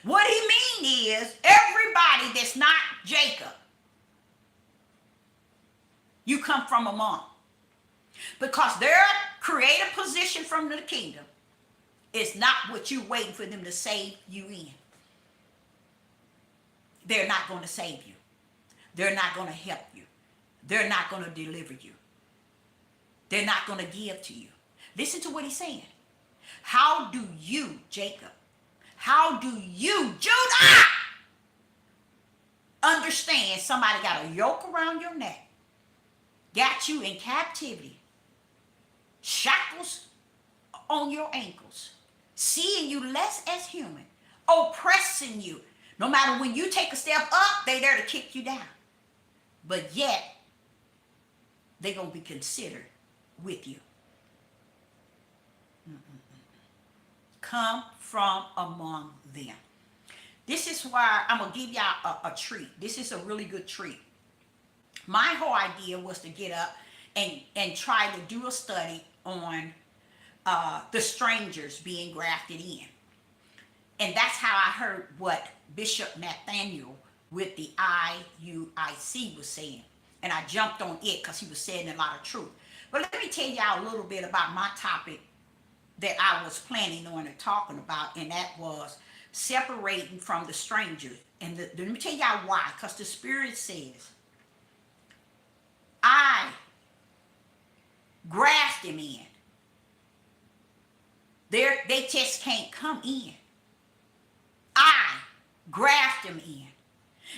What he means is everybody that's not Jacob, you come from among. Because their creative position from the kingdom is not what you're waiting for them to save you in. They're not going to save you. They're not going to help you. They're not going to deliver you. They're not going to give to you. Listen to what he's saying. How do you, Jacob, how do you, Judah, understand somebody got a yoke around your neck, got you in captivity, shackles on your ankles, seeing you less as human, oppressing you, No matter when you take a step up, they there to kick you down. But yet, they're going to be considered with you. Come from among them. This is why I'm going to give y'all a treat. This is a really good treat. My whole idea was to get up and try to do a study on the strangers being grafted in. And that's how I heard what Bishop Nathaniel with the IUIC was saying. And I jumped on it because he was saying a lot of truth. But let me tell y'all a little bit about my topic that I was planning on and talking about, and that was separating from the strangers. And let me tell y'all why. Because the Spirit says, I graft them in. They just can't come in. I graft them in.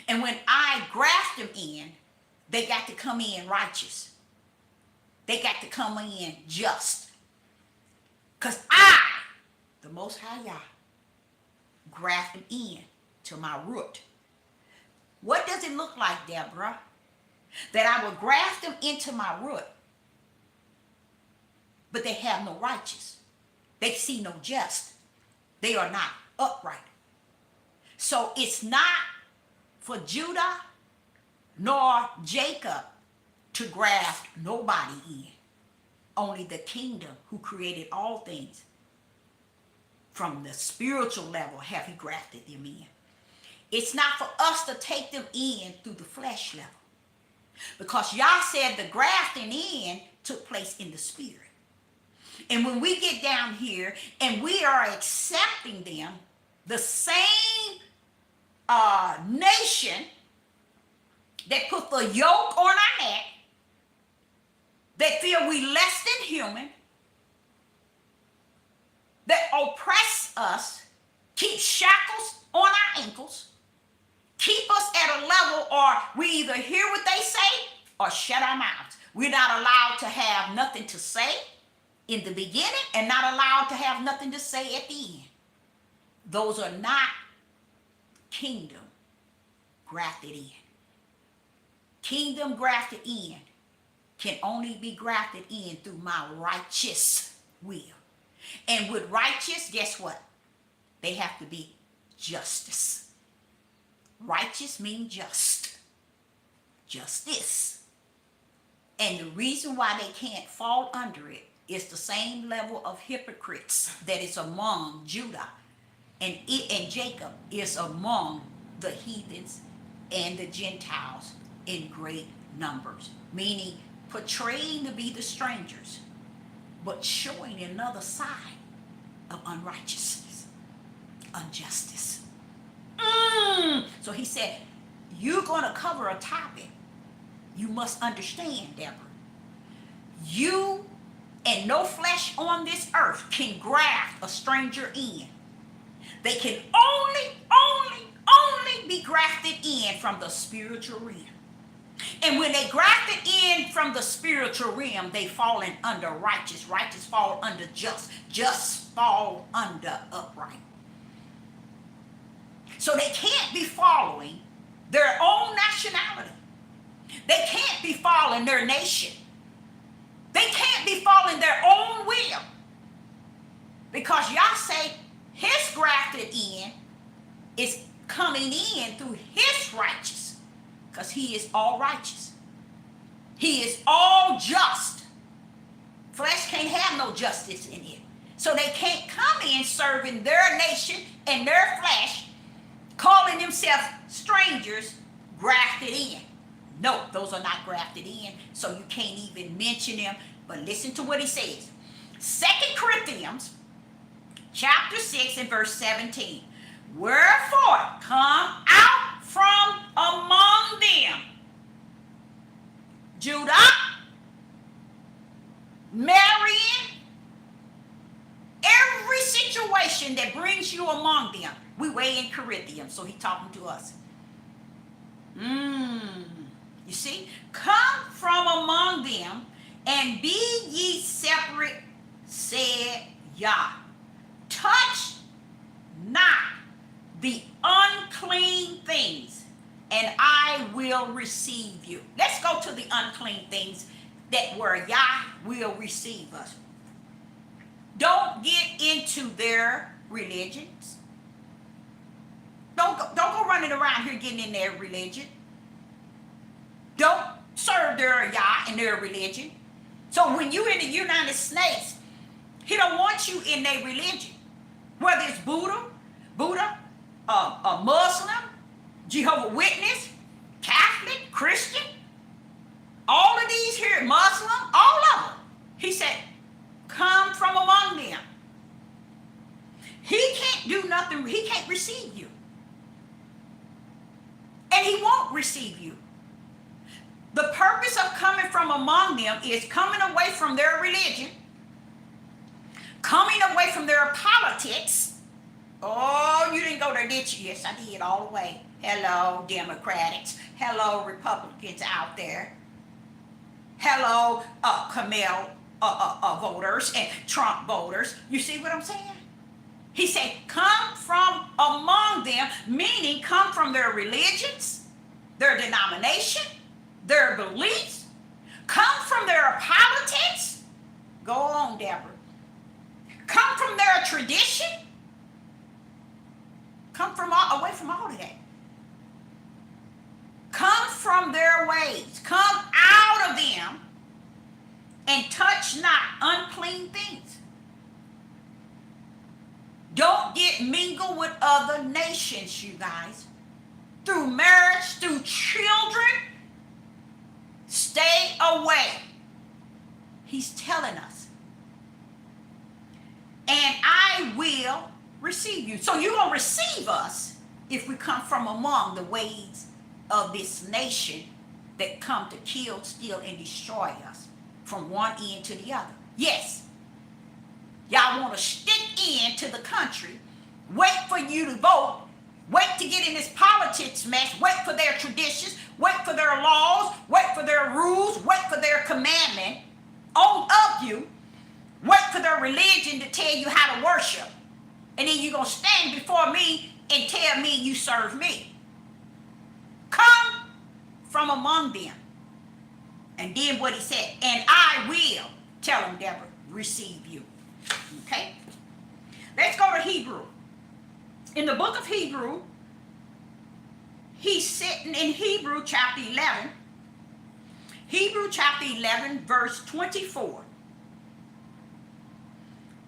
And when I graft them in, they got to come in righteous. They got to come in just. Because I, the Most High Yah, graft them in to my root. What does it look like, Deborah? That I will graft them into my root, but they have no righteous. They see no just. They are not upright. So it's not for Judah nor Jacob to graft nobody in. Only the kingdom who created all things from the spiritual level have he grafted them in. It's not for us to take them in through the flesh level. Because Yah said the grafting in took place in the spirit. And when we get down here and we are accepting them, the same nation that put the yoke on our neck, that feel we less than human, that oppress us, keep shackles on our ankles, keep us at a level, or we either hear what they say or shut our mouths. We're not allowed to have nothing to say in the beginning and not allowed to have nothing to say at the end. Those are not kingdom grafted in. Kingdom grafted in can only be grafted in through my righteous will. And with righteous, guess what? They have to be justice. Righteous means just. Justice. And the reason why they can't fall under it is the same level of hypocrites that is among Judah and Jacob is among the heathens and the Gentiles in great numbers. Meaning portraying to be the strangers, but showing another side of unrighteousness, injustice. So he said, you're going to cover a topic. You must understand, Deborah. You and no flesh on this earth can graft a stranger in. They can only be grafted in from the spiritual realm. And when they grafted in from the spiritual realm, they fallen under righteous. Righteous fall under just. Just fall under upright. So they can't be following their own nationality. They can't be following their nation. They can't be following their own will. Because Yah say his grafted in is coming in through his righteous. Because he is all righteous. He is all just. Flesh can't have no justice in it. So they can't come in serving their nation and their flesh, calling themselves strangers, grafted in. No, those are not grafted in, so you can't even mention them. But listen to what he says. 2 Corinthians chapter 6 and verse 17. Wherefore, come out from among them, Judah, marrying every situation that brings you among them. We way in Corinthians, so he's talking to us. You see? Come from among them, and be ye separate, said Yah. Touch not the unclean unclean things, and I will receive you. Let's go to the unclean things that where Yah will receive us. Don't get into their religions. Don't go running around here getting in their religion. Don't serve their Yah and their religion. So when you in the United States, he don't want you in their religion. Whether it's Buddha, a Muslim, Jehovah's Witness, Catholic, Christian, all of these here, Muslim, all of them. He said, come from among them. He can't do nothing. He can't receive you. And he won't receive you. The purpose of coming from among them is coming away from their religion, coming away from their politics. Oh, you didn't go there, did you? Yes, I did, all the way. Hello, Democrats. Hello, Republicans out there. Hello, Kamel voters and Trump voters. You see what I'm saying? He said, come from among them, meaning come from their religions, their denomination, their beliefs, come from their politics. Go on, Deborah. Come from their tradition. Come from away from all of that. Come from their ways. Come out of them and touch not unclean things. Don't get mingled with other nations, you guys. Through marriage, through children, stay away. He's telling us. And I will receive you. So you're going to receive us if we come from among the ways of this nation that come to kill, steal, and destroy us from one end to the other. Yes. Y'all want to stick into the country, wait for you to vote, wait to get in this politics mess, wait for their traditions, wait for their laws, wait for their rules, wait for their commandment of you, wait for their religion to tell you how to worship. And then you're going to stand before me and tell me you serve me. Come from among them. And then what he said, and I will, tell him, Deborah, receive you. Okay? Let's go to Hebrew. In the book of Hebrew, he's sitting in Hebrew chapter 11. Hebrew chapter 11, verse 24.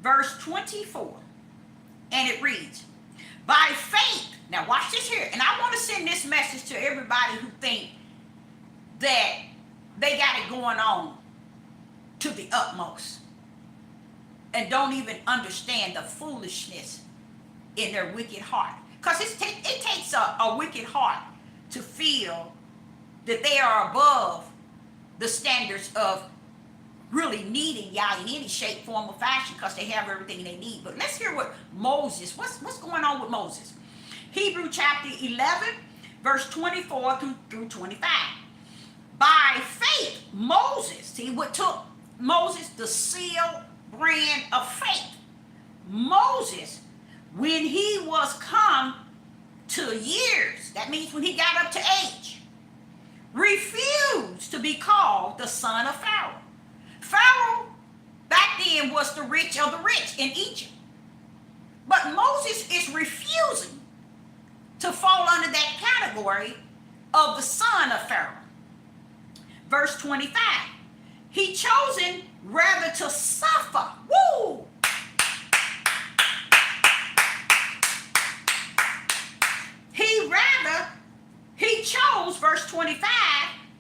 Verse 24. And it reads, by faith. Now watch this here. And I want to send this message to everybody who think that they got it going on to the utmost and don't even understand the foolishness in their wicked heart. Because it takes a wicked heart to feel that they are above the standards of really needing Yah in any shape, form, or fashion because they have everything they need. But let's hear what Moses, what's going on with Moses. Hebrew chapter 11, verse 24 through 25. By faith, Moses, see what took Moses, the seal brand of faith. Moses, when he was come to years, that means when he got up to age, refused to be called the son of Pharaoh. Pharaoh back then was the rich of the rich in Egypt. But Moses is refusing to fall under that category of the son of Pharaoh. Verse 25. He chosen rather to suffer. Woo! He chose, verse 25,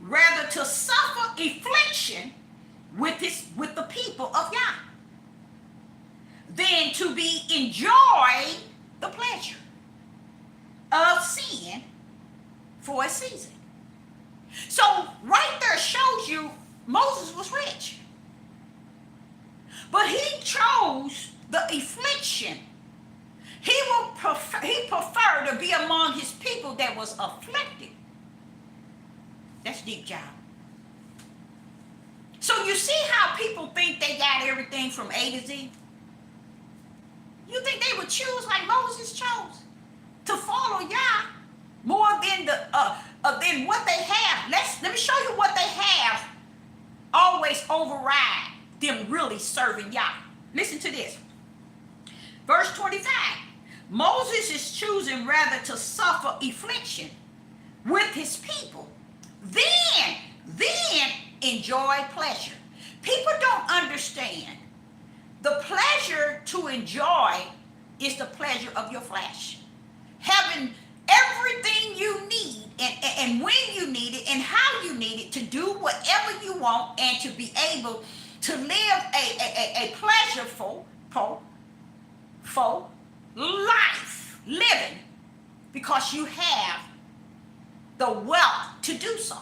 rather to suffer affliction with the people of Yah than to be enjoying the pleasure of sin for a season. So right there shows you Moses was rich. But he chose the affliction. He preferred to be among his people that was afflicted. That's deep, job. So you see how people think they got everything from A to Z? You think they would choose like Moses chose? To follow Yah more than what they have. Let me show you what they have always override them really serving Yah. Listen to this. Verse 25. Moses is choosing rather to suffer affliction with his people then enjoy pleasure. People don't understand. The pleasure to enjoy is the pleasure of your flesh. Having everything you need and when you need it and how you need it to do whatever you want and to be able to live a pleasureful life living because you have the wealth to do so.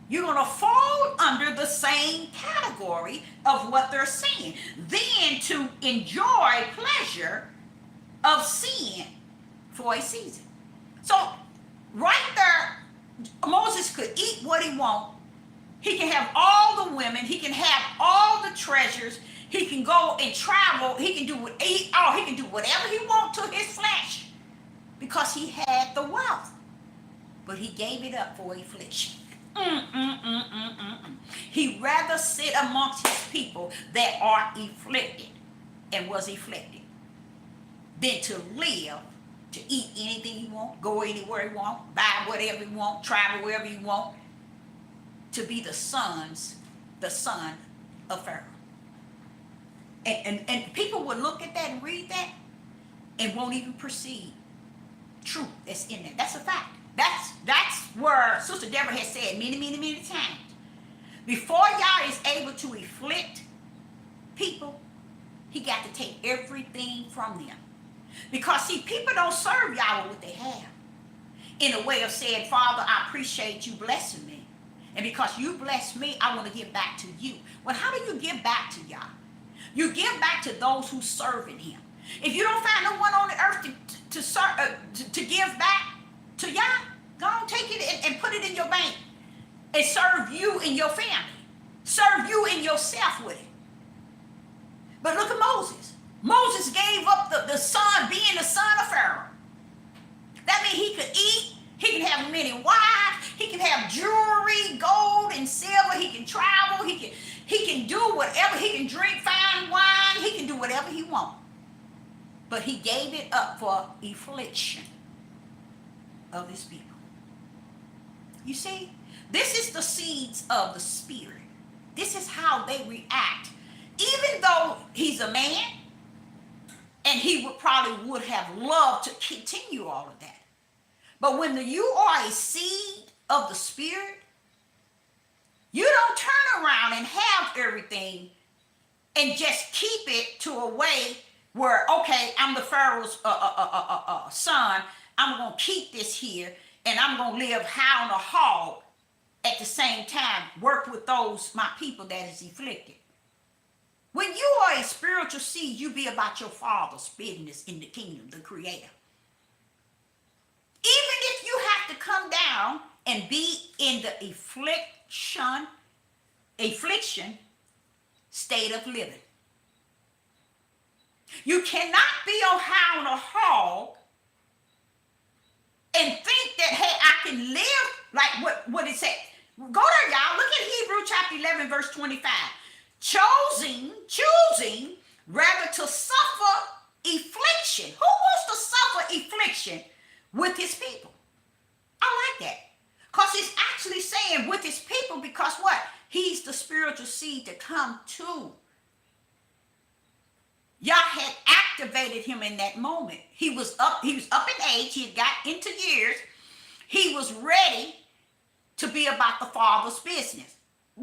You're going to fall under the same category of what they're saying. Then to enjoy pleasure of sin for a season. So right there, Moses could eat what he wants. He can have all the women. He can have all the treasures. He can go and travel. He can do he can do whatever he wants to his flesh because he had the wealth. But he gave it up for affliction. He rather sit amongst his people that are afflicted and was afflicted than to live, to eat anything he want, go anywhere he want, buy whatever he want, travel wherever he want, to be the son of Pharaoh. And people would look at that and read that and won't even perceive truth that's in there. That's a fact. That's where Sister Deborah has said many times. Before Yah is able to afflict people, he got to take everything from them. Because see, people don't serve Yahweh what they have. In a way of saying, Father, I appreciate you blessing me. And because you blessed me, I want to give back to you. Well, how do you give back to Yah? You give back to those who serve in him. If you don't find no one on the earth to give back to Yah, go and take it and put it in your bank and serve you and your family. Serve you and yourself with it. But look at Moses. Moses gave up the son, being the son of Pharaoh. That means he could eat, he can have many wives, he can have jewelry, gold and silver, he can travel, he can do whatever, he can drink fine wine, he can do whatever he wants. But he gave it up for affliction of his people. You see, this is the seeds of the spirit. This is how they react. Even though he's a man, and he would have loved to continue all of that. But when you are a seed of the spirit, you don't turn around and have everything and just keep it to a way where, okay, I'm the Pharaoh's son, I'm going to keep this here, and I'm going to live high on a hog at the same time, work with those, my people that is afflicted. When you are a spiritual seed, you be about your Father's business in the kingdom, the Creator. Even if you have to come down and be in the affliction state of living. You cannot be on high on a hog and think that, hey, I can live like what it said. Go there, y'all. Look at Hebrew chapter 11, verse 25. Choosing rather to suffer affliction. Who wants to suffer affliction with his people? I like that. Because he's actually saying with his people, because what? He's the spiritual seed to come to. Yah had activated him in that moment. He was up in age. He had got into years. He was ready to be about the Father's business.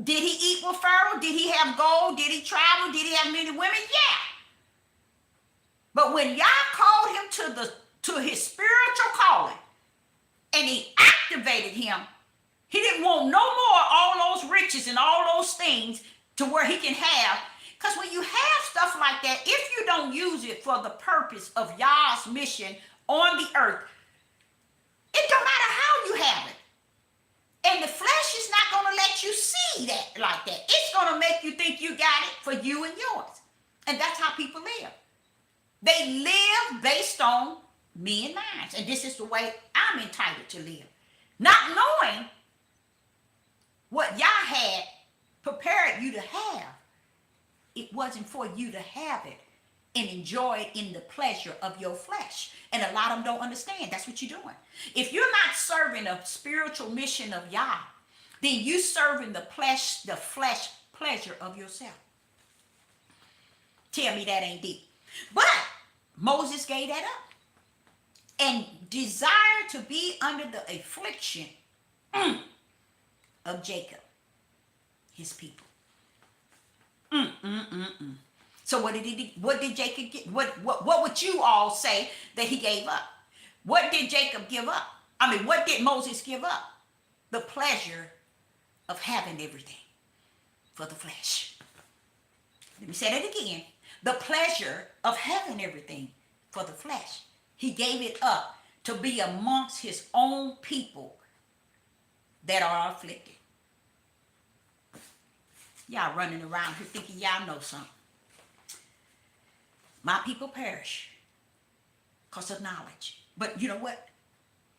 Did he eat with Pharaoh? Did he have gold? Did he travel? Did he have many women? Yeah. But when Yah called him to his spiritual calling and he activated him, he didn't want no more all those riches and all those things to where he can have. Because when you have stuff like that, if you don't use it for the purpose of Yah's mission on the earth, it don't matter how you have it. And the flesh is not going to let you see that like that. It's going to make you think you got it for you and yours. And that's how people live. They live based on me and mine. And this is the way I I'm entitled to live. Not knowing what Yah had prepared you to have. It wasn't for you to have it and enjoy it in the pleasure of your flesh. And a lot of them don't understand. That's what you're doing. If you're not serving a spiritual mission of Yah, then you serving the flesh pleasure of yourself. Tell me that ain't deep. But Moses gave that up and desired to be under the affliction of Jacob, his people. So what did Jacob get? What would you all say that he gave up? What did Jacob give up? I mean, what did Moses give up? The pleasure of having everything for the flesh. Let me say that again. The pleasure of having everything for the flesh. He gave it up to be amongst his own people that are afflicted. Y'all running around here thinking y'all know something. My people perish because of knowledge. But you know what?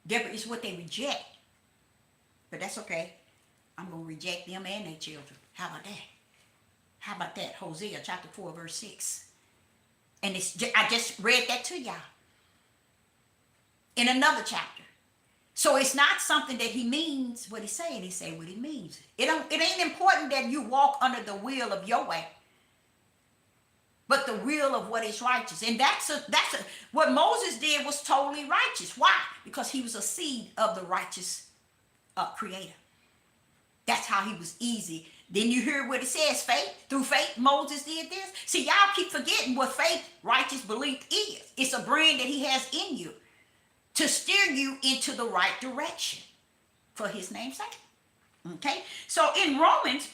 Deborah, is what they reject. But that's okay. I'm going to reject them and their children. How about that? How about that? Hosea chapter 4 verse 6. And I just read that to y'all in another chapter. So it's not something that he means what he's saying. He say what he means. It ain't important that you walk under the will of Yahweh, but the will of what is righteous. And that's what Moses did was totally righteous. Why? Because he was a seed of the righteous creator. That's how he was easy. Then you hear what it says, faith. Through faith, Moses did this. See, y'all keep forgetting what faith, righteous belief is. It's a brand that he has in you to steer you into the right direction for his name's sake. Okay? So in Romans,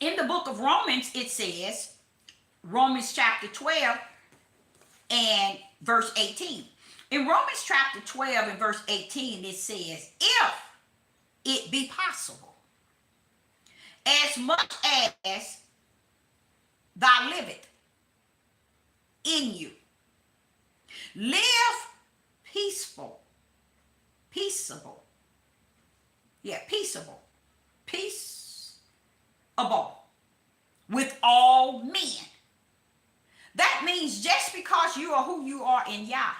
in the book of Romans, it says, Romans chapter 12 and verse 18. In Romans chapter 12 and verse 18, it says, if it be possible, as much as thou liveth in you, live peaceable, peaceable with all men. That means just because you are who you are in Yah,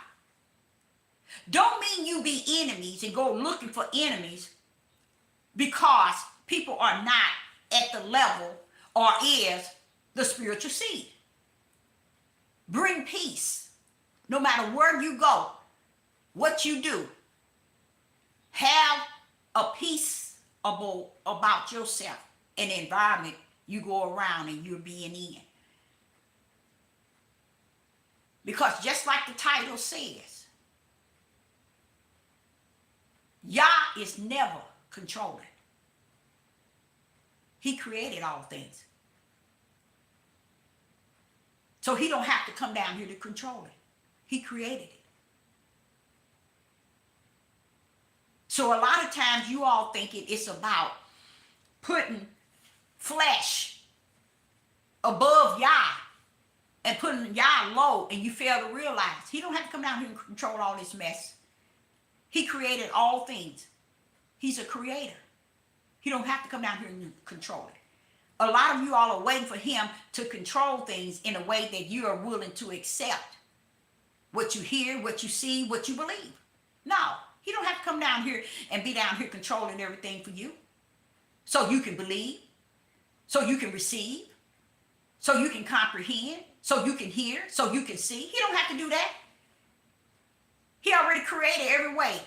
don't mean you be enemies and go looking for enemies because people are not at the level or is the spiritual seed. Bring peace. No matter where you go, what you do, have a peace about yourself and the environment you go around and you're being in. Because just like the title says, Yah is never controlling. He created all things. So he don't have to come down here to control it. He created it. So a lot of times you all think it's about putting flesh above Yah and putting Yah low, and you fail to realize he don't have to come down here and control all this mess. He created all things. He's a creator. He don't have to come down here and control it. A lot of you all are waiting for him to control things in a way that you are willing to accept what you hear, what you see, what you believe. No, he don't have to come down here and be down here controlling everything for you. So you can believe, so you can receive, so you can comprehend, so you can hear, so you can see. He don't have to do that. He already created every way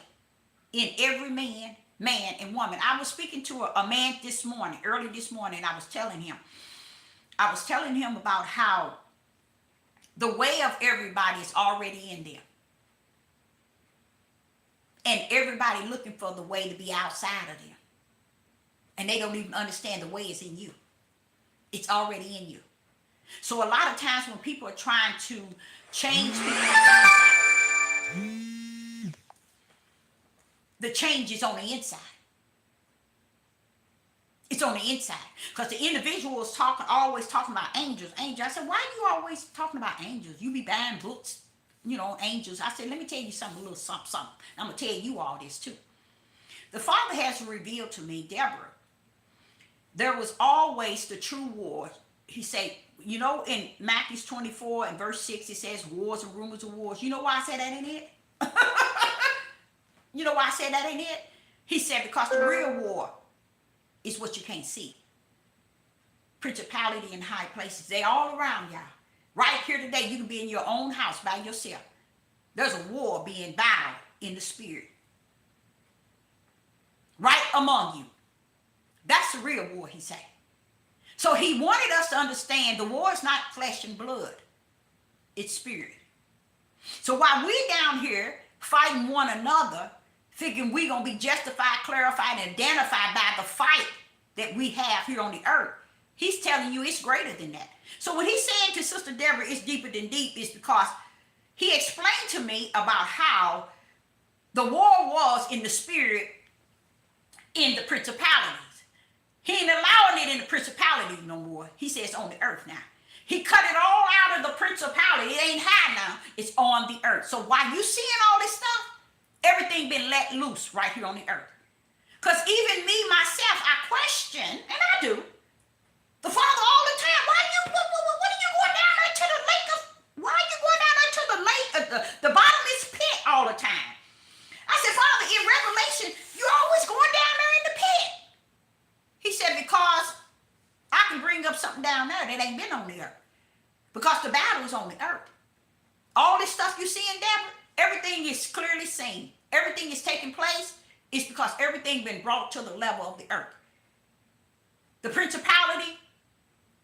in every man and woman. I was speaking to a man early this morning, and I was telling him about how the way of everybody is already in there. And everybody looking for the way to be outside of them. And they don't even understand the way is in you. It's already in you. So a lot of times when people are trying to change people, the change is on the inside. It's on the inside. Because the individual is always talking about angels. I said, why are you always talking about angels? You be buying books angels. I said, let me tell you something, a little something, something. I'm going to tell you all this too. The Father has revealed to me, Deborah, there was always the true war. He said, in Matthew 24 and verse 6, it says wars and rumors of wars. You know why I said that ain't it? You know why I said that ain't it? He said, because the real war is what you can't see. Principality in high places. They all around y'all. Right here today, you can be in your own house by yourself. There's a war being battled in the spirit. Right among you. That's the real war, he said. So he wanted us to understand the war is not flesh and blood. It's spirit. So while we're down here fighting one another, thinking we're going to be justified, clarified, and identified by the fight that we have here on the earth, he's telling you it's greater than that. So when he's saying to Sister Deborah, it's deeper than deep, it's because he explained to me about how the war was in the spirit, in the principalities. He ain't allowing it in the principalities no more. He says on the earth now. He cut it all out of the principality. It ain't high now. It's on the earth. So while you seeing all this stuff, everything been let loose right here on the earth. Because even me, myself, I question, and I do, the Father all the time. What are you going down there to the lake of, why are you going down there to the lake, the bottomless pit all the time? I said, Father, in Revelation, you're always going down there in the pit. He said, because I can bring up something down there that ain't been on the earth. Because the battle is on the earth. All this stuff you see in Deborah, everything is clearly seen. Everything is taking place. It's because everything been brought to the level of the earth. The principality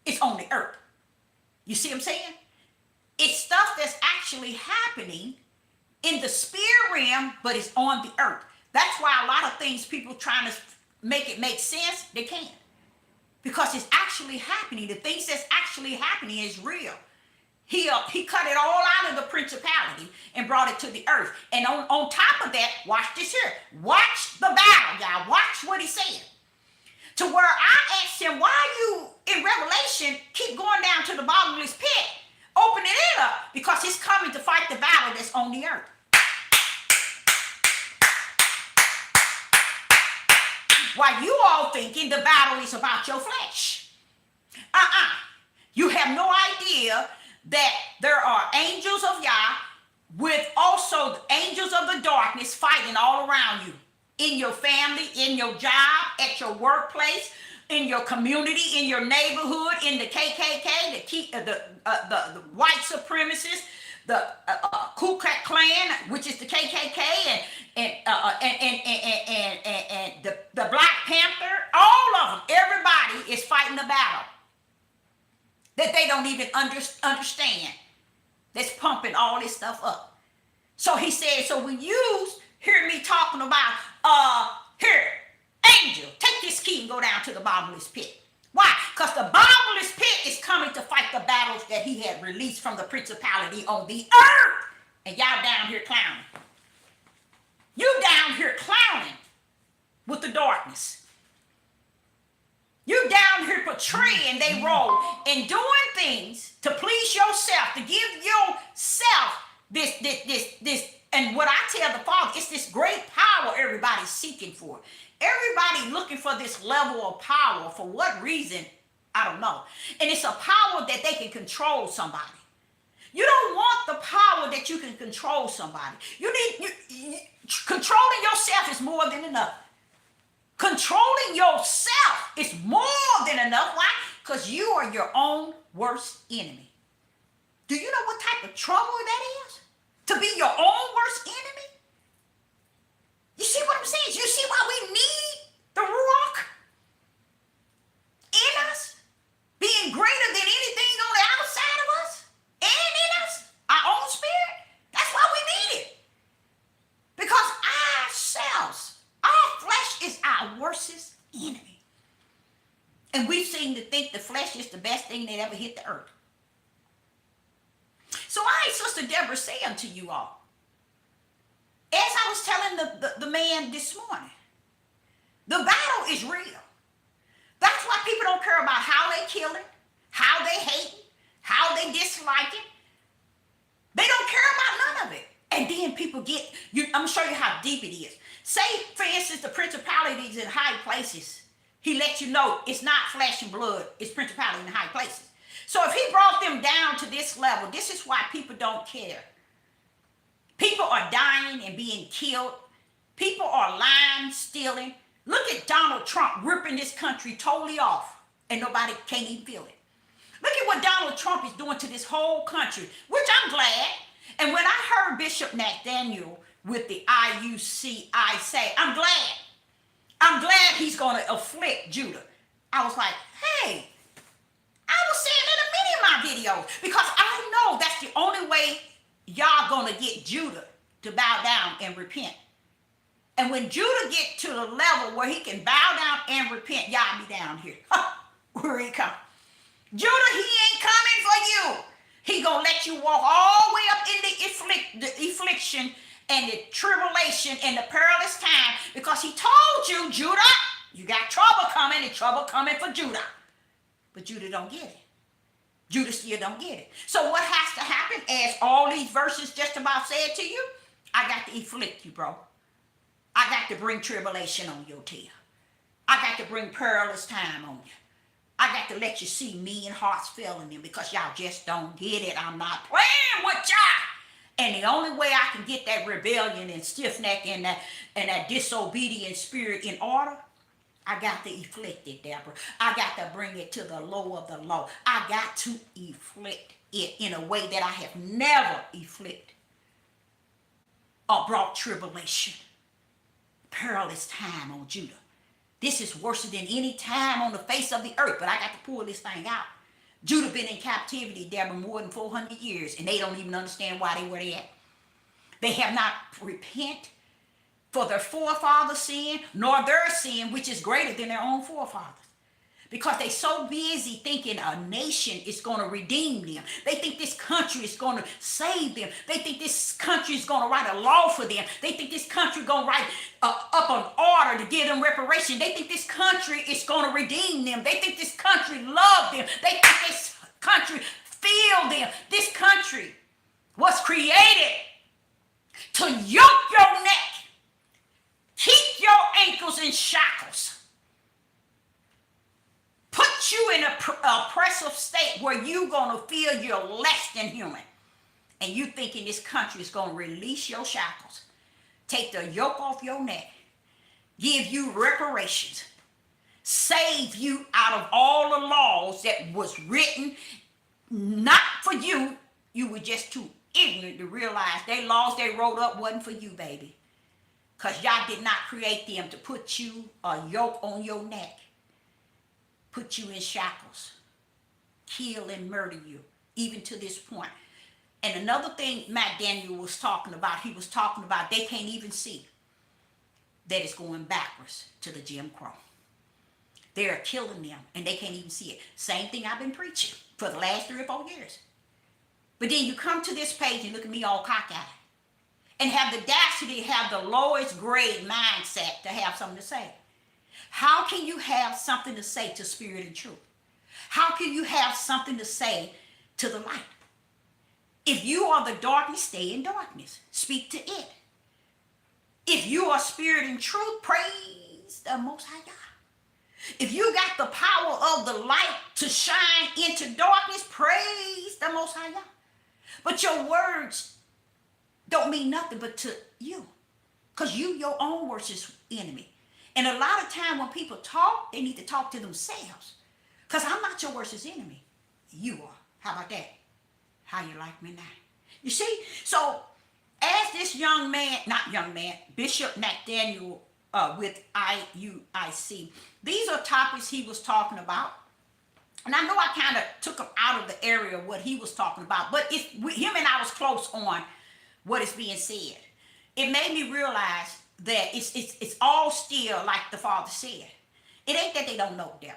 is on the earth. You see what I'm saying? It's stuff that's actually happening in the spirit realm, but it's on the earth. That's why a lot of things people trying to make it make sense, they can't. Because it's actually happening. The things that's actually happening is real. He cut it all out of the principality and brought it to the earth. And on top of that, watch this here. Watch the battle, y'all. Watch what he said. To where I asked him, why you in Revelation keep going down to the bottomless pit, opening it up? Because he's coming to fight the battle that's on the earth. While you all thinking the battle is about your flesh. You have no idea that there are angels of Yah with also angels of the darkness fighting all around you. In your family, in your job, at your workplace, in your community, in your neighborhood, in the KKK, the white supremacists, the Ku Klux Klan, which is the KKK, and the Black Panther, all of them, everybody is fighting the battle that they don't even understand. That's pumping all this stuff up. So he said, so when you hear me talking about, here, angel, take this key and go down to the bottomless pit. Why? Because the bottomless pit is coming to fight the battles that he had released from the principality on the earth. And y'all down here clowning. You down here clowning with the darkness. You down here portraying they role and doing things to please yourself, to give yourself this. And what I tell the Father, it's this great power everybody's seeking for. Everybody looking for this level of power. For what reason? I don't know. And it's a power that they can control somebody. You don't want the power that you can control somebody. Controlling yourself is more than enough. Controlling yourself is more than enough. Why? Because you are your own worst enemy. Do you know what type of trouble that is? To be your own worst enemy? You see what I'm saying? You see why we need the Ruach in us? Being greater than anything on the outside of us and in us, our own spirit. That's why we need it. Because ourselves, our flesh is our worstest enemy. And we seem to think the flesh is the best thing that ever hit the earth. So I ain't Sister Deborah say unto you all, as I was telling the man this morning, the battle is real. That's why people don't care about how they kill it, how they hate it, how they dislike it. They don't care about none people get, I'm going to show you how deep it is. Say, for instance, the principalities in high places. He lets you know it's not flesh and blood. It's principality in high places. So if he brought them down to this level, this is why people don't care. People are dying and being killed. People are lying, stealing. Look at Donald Trump ripping this country totally off, and nobody can't even feel it. Look at what Donald Trump is doing to this whole country, which I'm glad. And when I heard Bishop Nathaniel with the IUC, I say, I'm glad. I'm glad he's going to afflict Judah. I was like, hey, I was saying that in many of my videos, because I know that's the only way y'all going to get Judah to bow down and repent. And when Judah get to the level where he can bow down and repent, y'all be down here. Where he come? Judah, he ain't coming for you. He gonna let you walk all the way up in the affliction and the tribulation and the perilous time, because he told you, Judah, you got trouble coming, and trouble coming for Judah. But Judah don't get it. Judah still don't get it. So what has to happen, as all these verses just about said to you, I got to afflict you, bro. I got to bring tribulation on your tail. I got to bring perilous time on you. I got to let you see me and hearts failing them, because y'all just don't get it. I'm not playing with y'all. And the only way I can get that rebellion and stiff neck and that disobedient spirit in order, I got to afflict it, Deborah. I got to bring it to the low of the low. I got to afflict it in a way that I have never afflicted or brought tribulation, perilous time on Judah. This is worse than any time on the face of the earth, but I got to pull this thing out. Judah been in captivity, Deborah, more than 400 years, and they don't even understand why they were there. They have not repent for their forefathers' sin, nor their sin, which is greater than their own forefathers. Because they so busy thinking a nation is going to redeem them. They think this country is going to save them. They think this country is going to write a law for them. They think this country is going to write up an order to give them reparation. They think this country is going to redeem them. They think this country loves them. They think this country feel them. This country was created to yoke your neck, keep your ankles in shackles, put you in an oppressive state where you're going to feel you're less than human. And you thinking this country is going to release your shackles, take the yoke off your neck, give you reparations, save you out of all the laws that was written not for you. You were just too ignorant to realize they laws they wrote up wasn't for you, baby. Because y'all did not create them to put you a yoke on your neck, put you in shackles, kill and murder you, even to this point. And another thing Matt Daniel was talking about, he was talking about they can't even see that it's going backwards to the Jim Crow. They're killing them, and they can't even see it. Same thing I've been preaching for the last 3 or 4 years. But then you come to this page and look at me all cockeyed and have the audacity to have the lowest grade mindset to have something to say. How can you have something to say to spirit and truth? How can you have something to say to the light? If you are the darkness, stay in darkness. Speak to it. If you are spirit and truth, praise the Most High God. If you got the power of the light to shine into darkness, praise the Most High God. But your words don't mean nothing but to you, because you, your own worst enemy. And a lot of time when people talk, they need to talk to themselves, because I'm not your worst enemy. You are. How about that? How you like me now? You see? So as this Bishop Nathaniel with IUIC, these are topics he was talking about. And I know I kind of took him out of the area of what he was talking about, but him and I was close on what is being said. It made me realize that it's all still like the Father said. It ain't that they don't know, Deborah.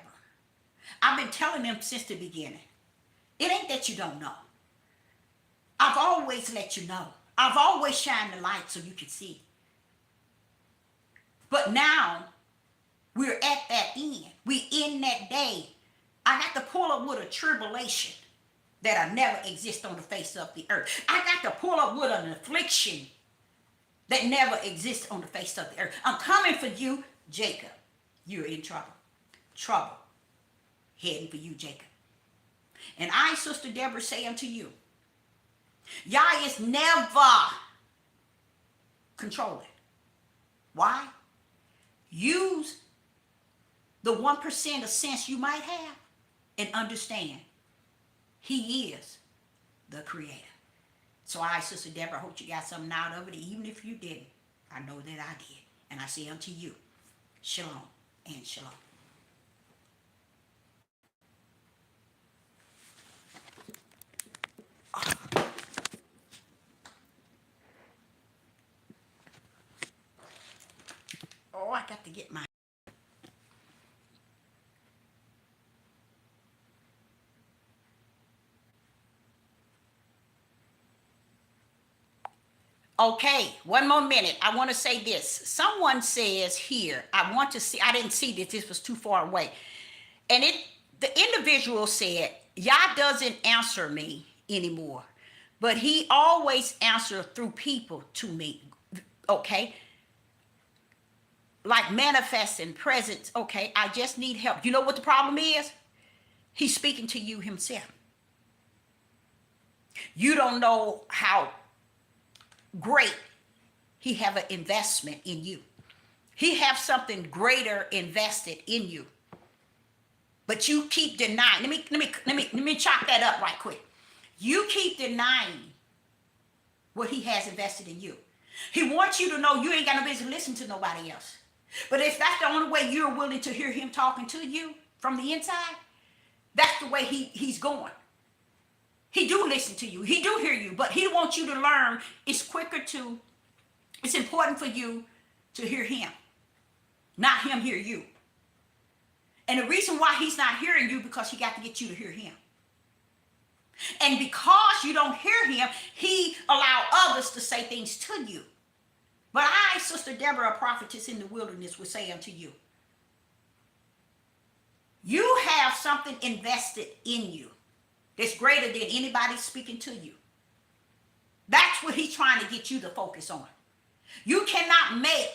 I've been telling them since the beginning. It ain't that you don't know. I've always let you know. I've always shined the light so you can see. But now we're at that end. We in that day. I got to pull up with a tribulation that'll never exist on the face of the earth. I got to pull up with an affliction that never existed on the face of the earth. I'm coming for you, Jacob. You're in trouble. Trouble heading for you, Jacob. And I, Sister Deborah, say unto you, Yah is never controlling. Why? Use the 1% of sense you might have and understand he is the creator. So I, Sister Deborah, hope you got something out of it. Even if you didn't, I know that I did. And I say unto you, shalom and shalom. Oh, I got to get my... Okay, one more minute. I want to say this. Someone says here, I didn't see this was too far away. And the individual said, Yah doesn't answer me anymore, but he always answers through people to me. Okay? Like manifesting presence. Okay, I just need help. You know what the problem is? He's speaking to you himself. You don't know how great he have an investment in you. He have something greater invested in you. But you keep denying. Let me chop that up right quick. You keep denying what he has invested in you. He wants you to know you ain't got no business listening to nobody else. But if that's the only way you're willing to hear him talking to you from the inside, that's the way he's going. He do listen to you. He do hear you. But he wants you to learn it's important for you to hear him, not him hear you. And the reason why he's not hearing you because he got to get you to hear him. And because you don't hear him, he allow others to say things to you. But I, Sister Deborah, a prophetess in the wilderness, will say unto you, you have something invested in you that's greater than anybody speaking to you. That's what he's trying to get you to focus on. You cannot make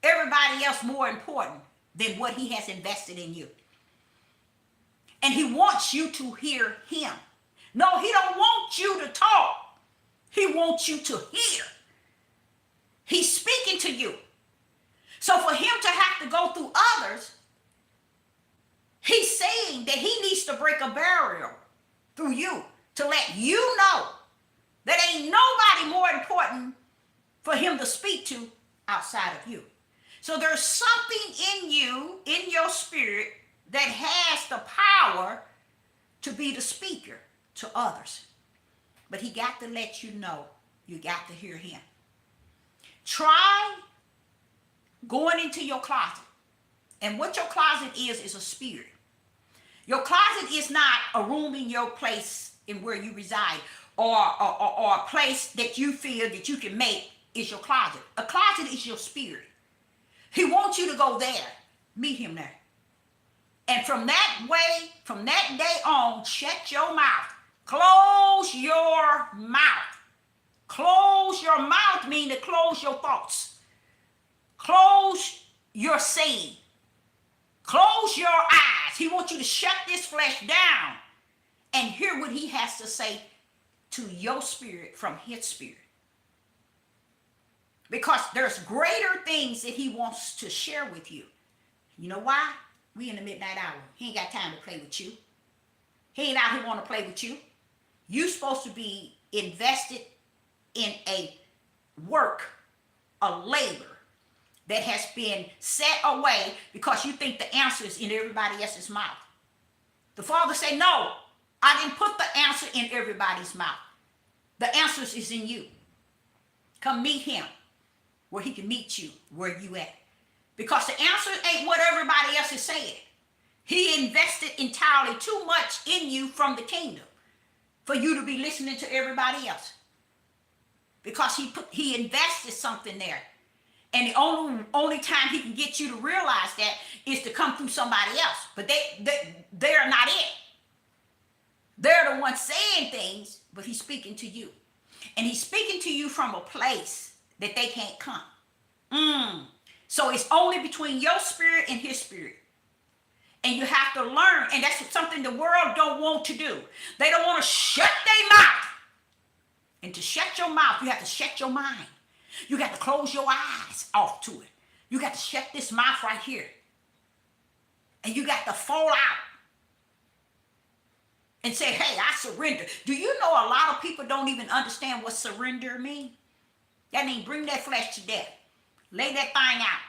everybody else more important than what he has invested in you. And he wants you to hear him. No, he don't want you to talk. He wants you to hear. He's speaking to you. So for him to have to go through others, he's saying that he needs to break a barrier through you to let you know that ain't nobody more important for him to speak to outside of you. So there's something in you, in your spirit, that has the power to be the speaker to others. But he got to let you know you got to hear him. Try going into your closet. And what your closet is a spirit. Your closet is not a room in your place in where you reside or a place that you feel that you can make is your closet. A closet is your spirit. He wants you to go there. Meet him there. And from that day on, shut your mouth. Close your mouth. Close your mouth means to close your thoughts. Close your saying. Close your eyes. He wants you to shut this flesh down and hear what he has to say to your spirit from his spirit. Because there's greater things that he wants to share with you. You know why? We in the midnight hour. He ain't got time to play with you. He ain't out here want to play with you. You're supposed to be invested in a work, a labor that has been set away because you think the answer is in everybody else's mouth. The Father said, no, I didn't put the answer in everybody's mouth. The answer is in you. Come meet him where he can meet you where you at. Because the answer ain't what everybody else is saying. He invested entirely too much in you from the kingdom for you to be listening to everybody else. Because he invested something there. And the only time he can get you to realize that is to come through somebody else. But they're not it. They're the ones saying things, but he's speaking to you. And he's speaking to you from a place that they can't come. So it's only between your spirit and his spirit. And you have to learn, and that's something the world don't want to do. They don't want to shut their mouth. And to shut your mouth, you have to shut your mind. You got to close your eyes off to it. You got to shut this mouth right here. And you got to fall out and say, hey, I surrender. Do you know a lot of people don't even understand what surrender means? That means bring that flesh to death. Lay that thing out.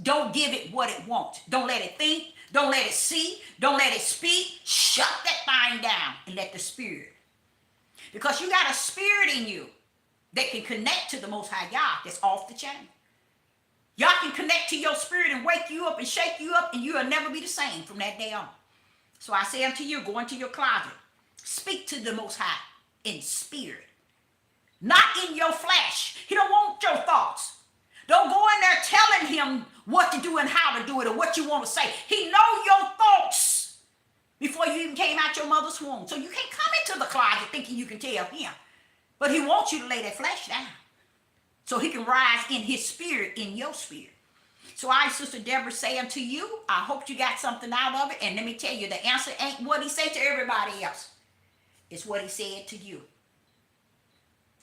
Don't give it what it wants. Don't let it think. Don't let it see. Don't let it speak. Shut that thing down and let the spirit. Because you got a spirit in you that can connect to the Most High God that's off the chain. Y'all can connect to your spirit and wake you up and shake you up, and you'll never be the same from that day on. So I say unto you, go into your closet. Speak to the Most High in spirit, not in your flesh. He don't want your thoughts. Don't go in there telling him what to do and how to do it or what you want to say. He knows your thoughts before you even came out your mother's womb. So you can't come into the closet thinking you can tell him. But he wants you to lay that flesh down so he can rise in his spirit, in your spirit. So I, Sister Deborah, say unto you, I hope you got something out of it. And let me tell you, the answer ain't what he said to everybody else. It's what he said to you.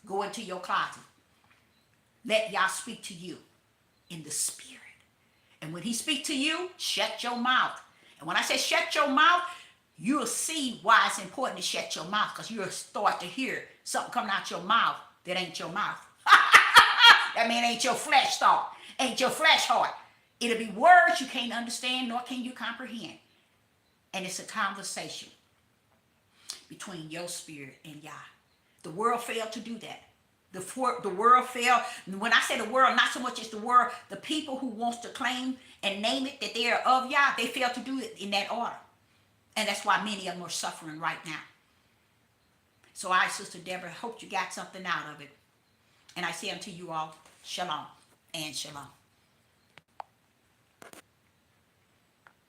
Go into your closet. Let Yah speak to you in the spirit. And when he speak to you, shut your mouth. And when I say shut your mouth, you'll see why it's important to shut your mouth, because you'll start to hear something coming out your mouth that ain't your mouth. That man ain't your flesh thought, ain't your flesh heart. It'll be words you can't understand, nor can you comprehend. And it's a conversation between your spirit and Yah. The world failed to do that. The world failed. When I say the world, not so much as the world, the people who wants to claim and name it that they are of Yah, they fail to do it in that order. And that's why many of them are suffering right now. So I, Sister Deborah, hope you got something out of it. And I say unto you all, shalom and shalom.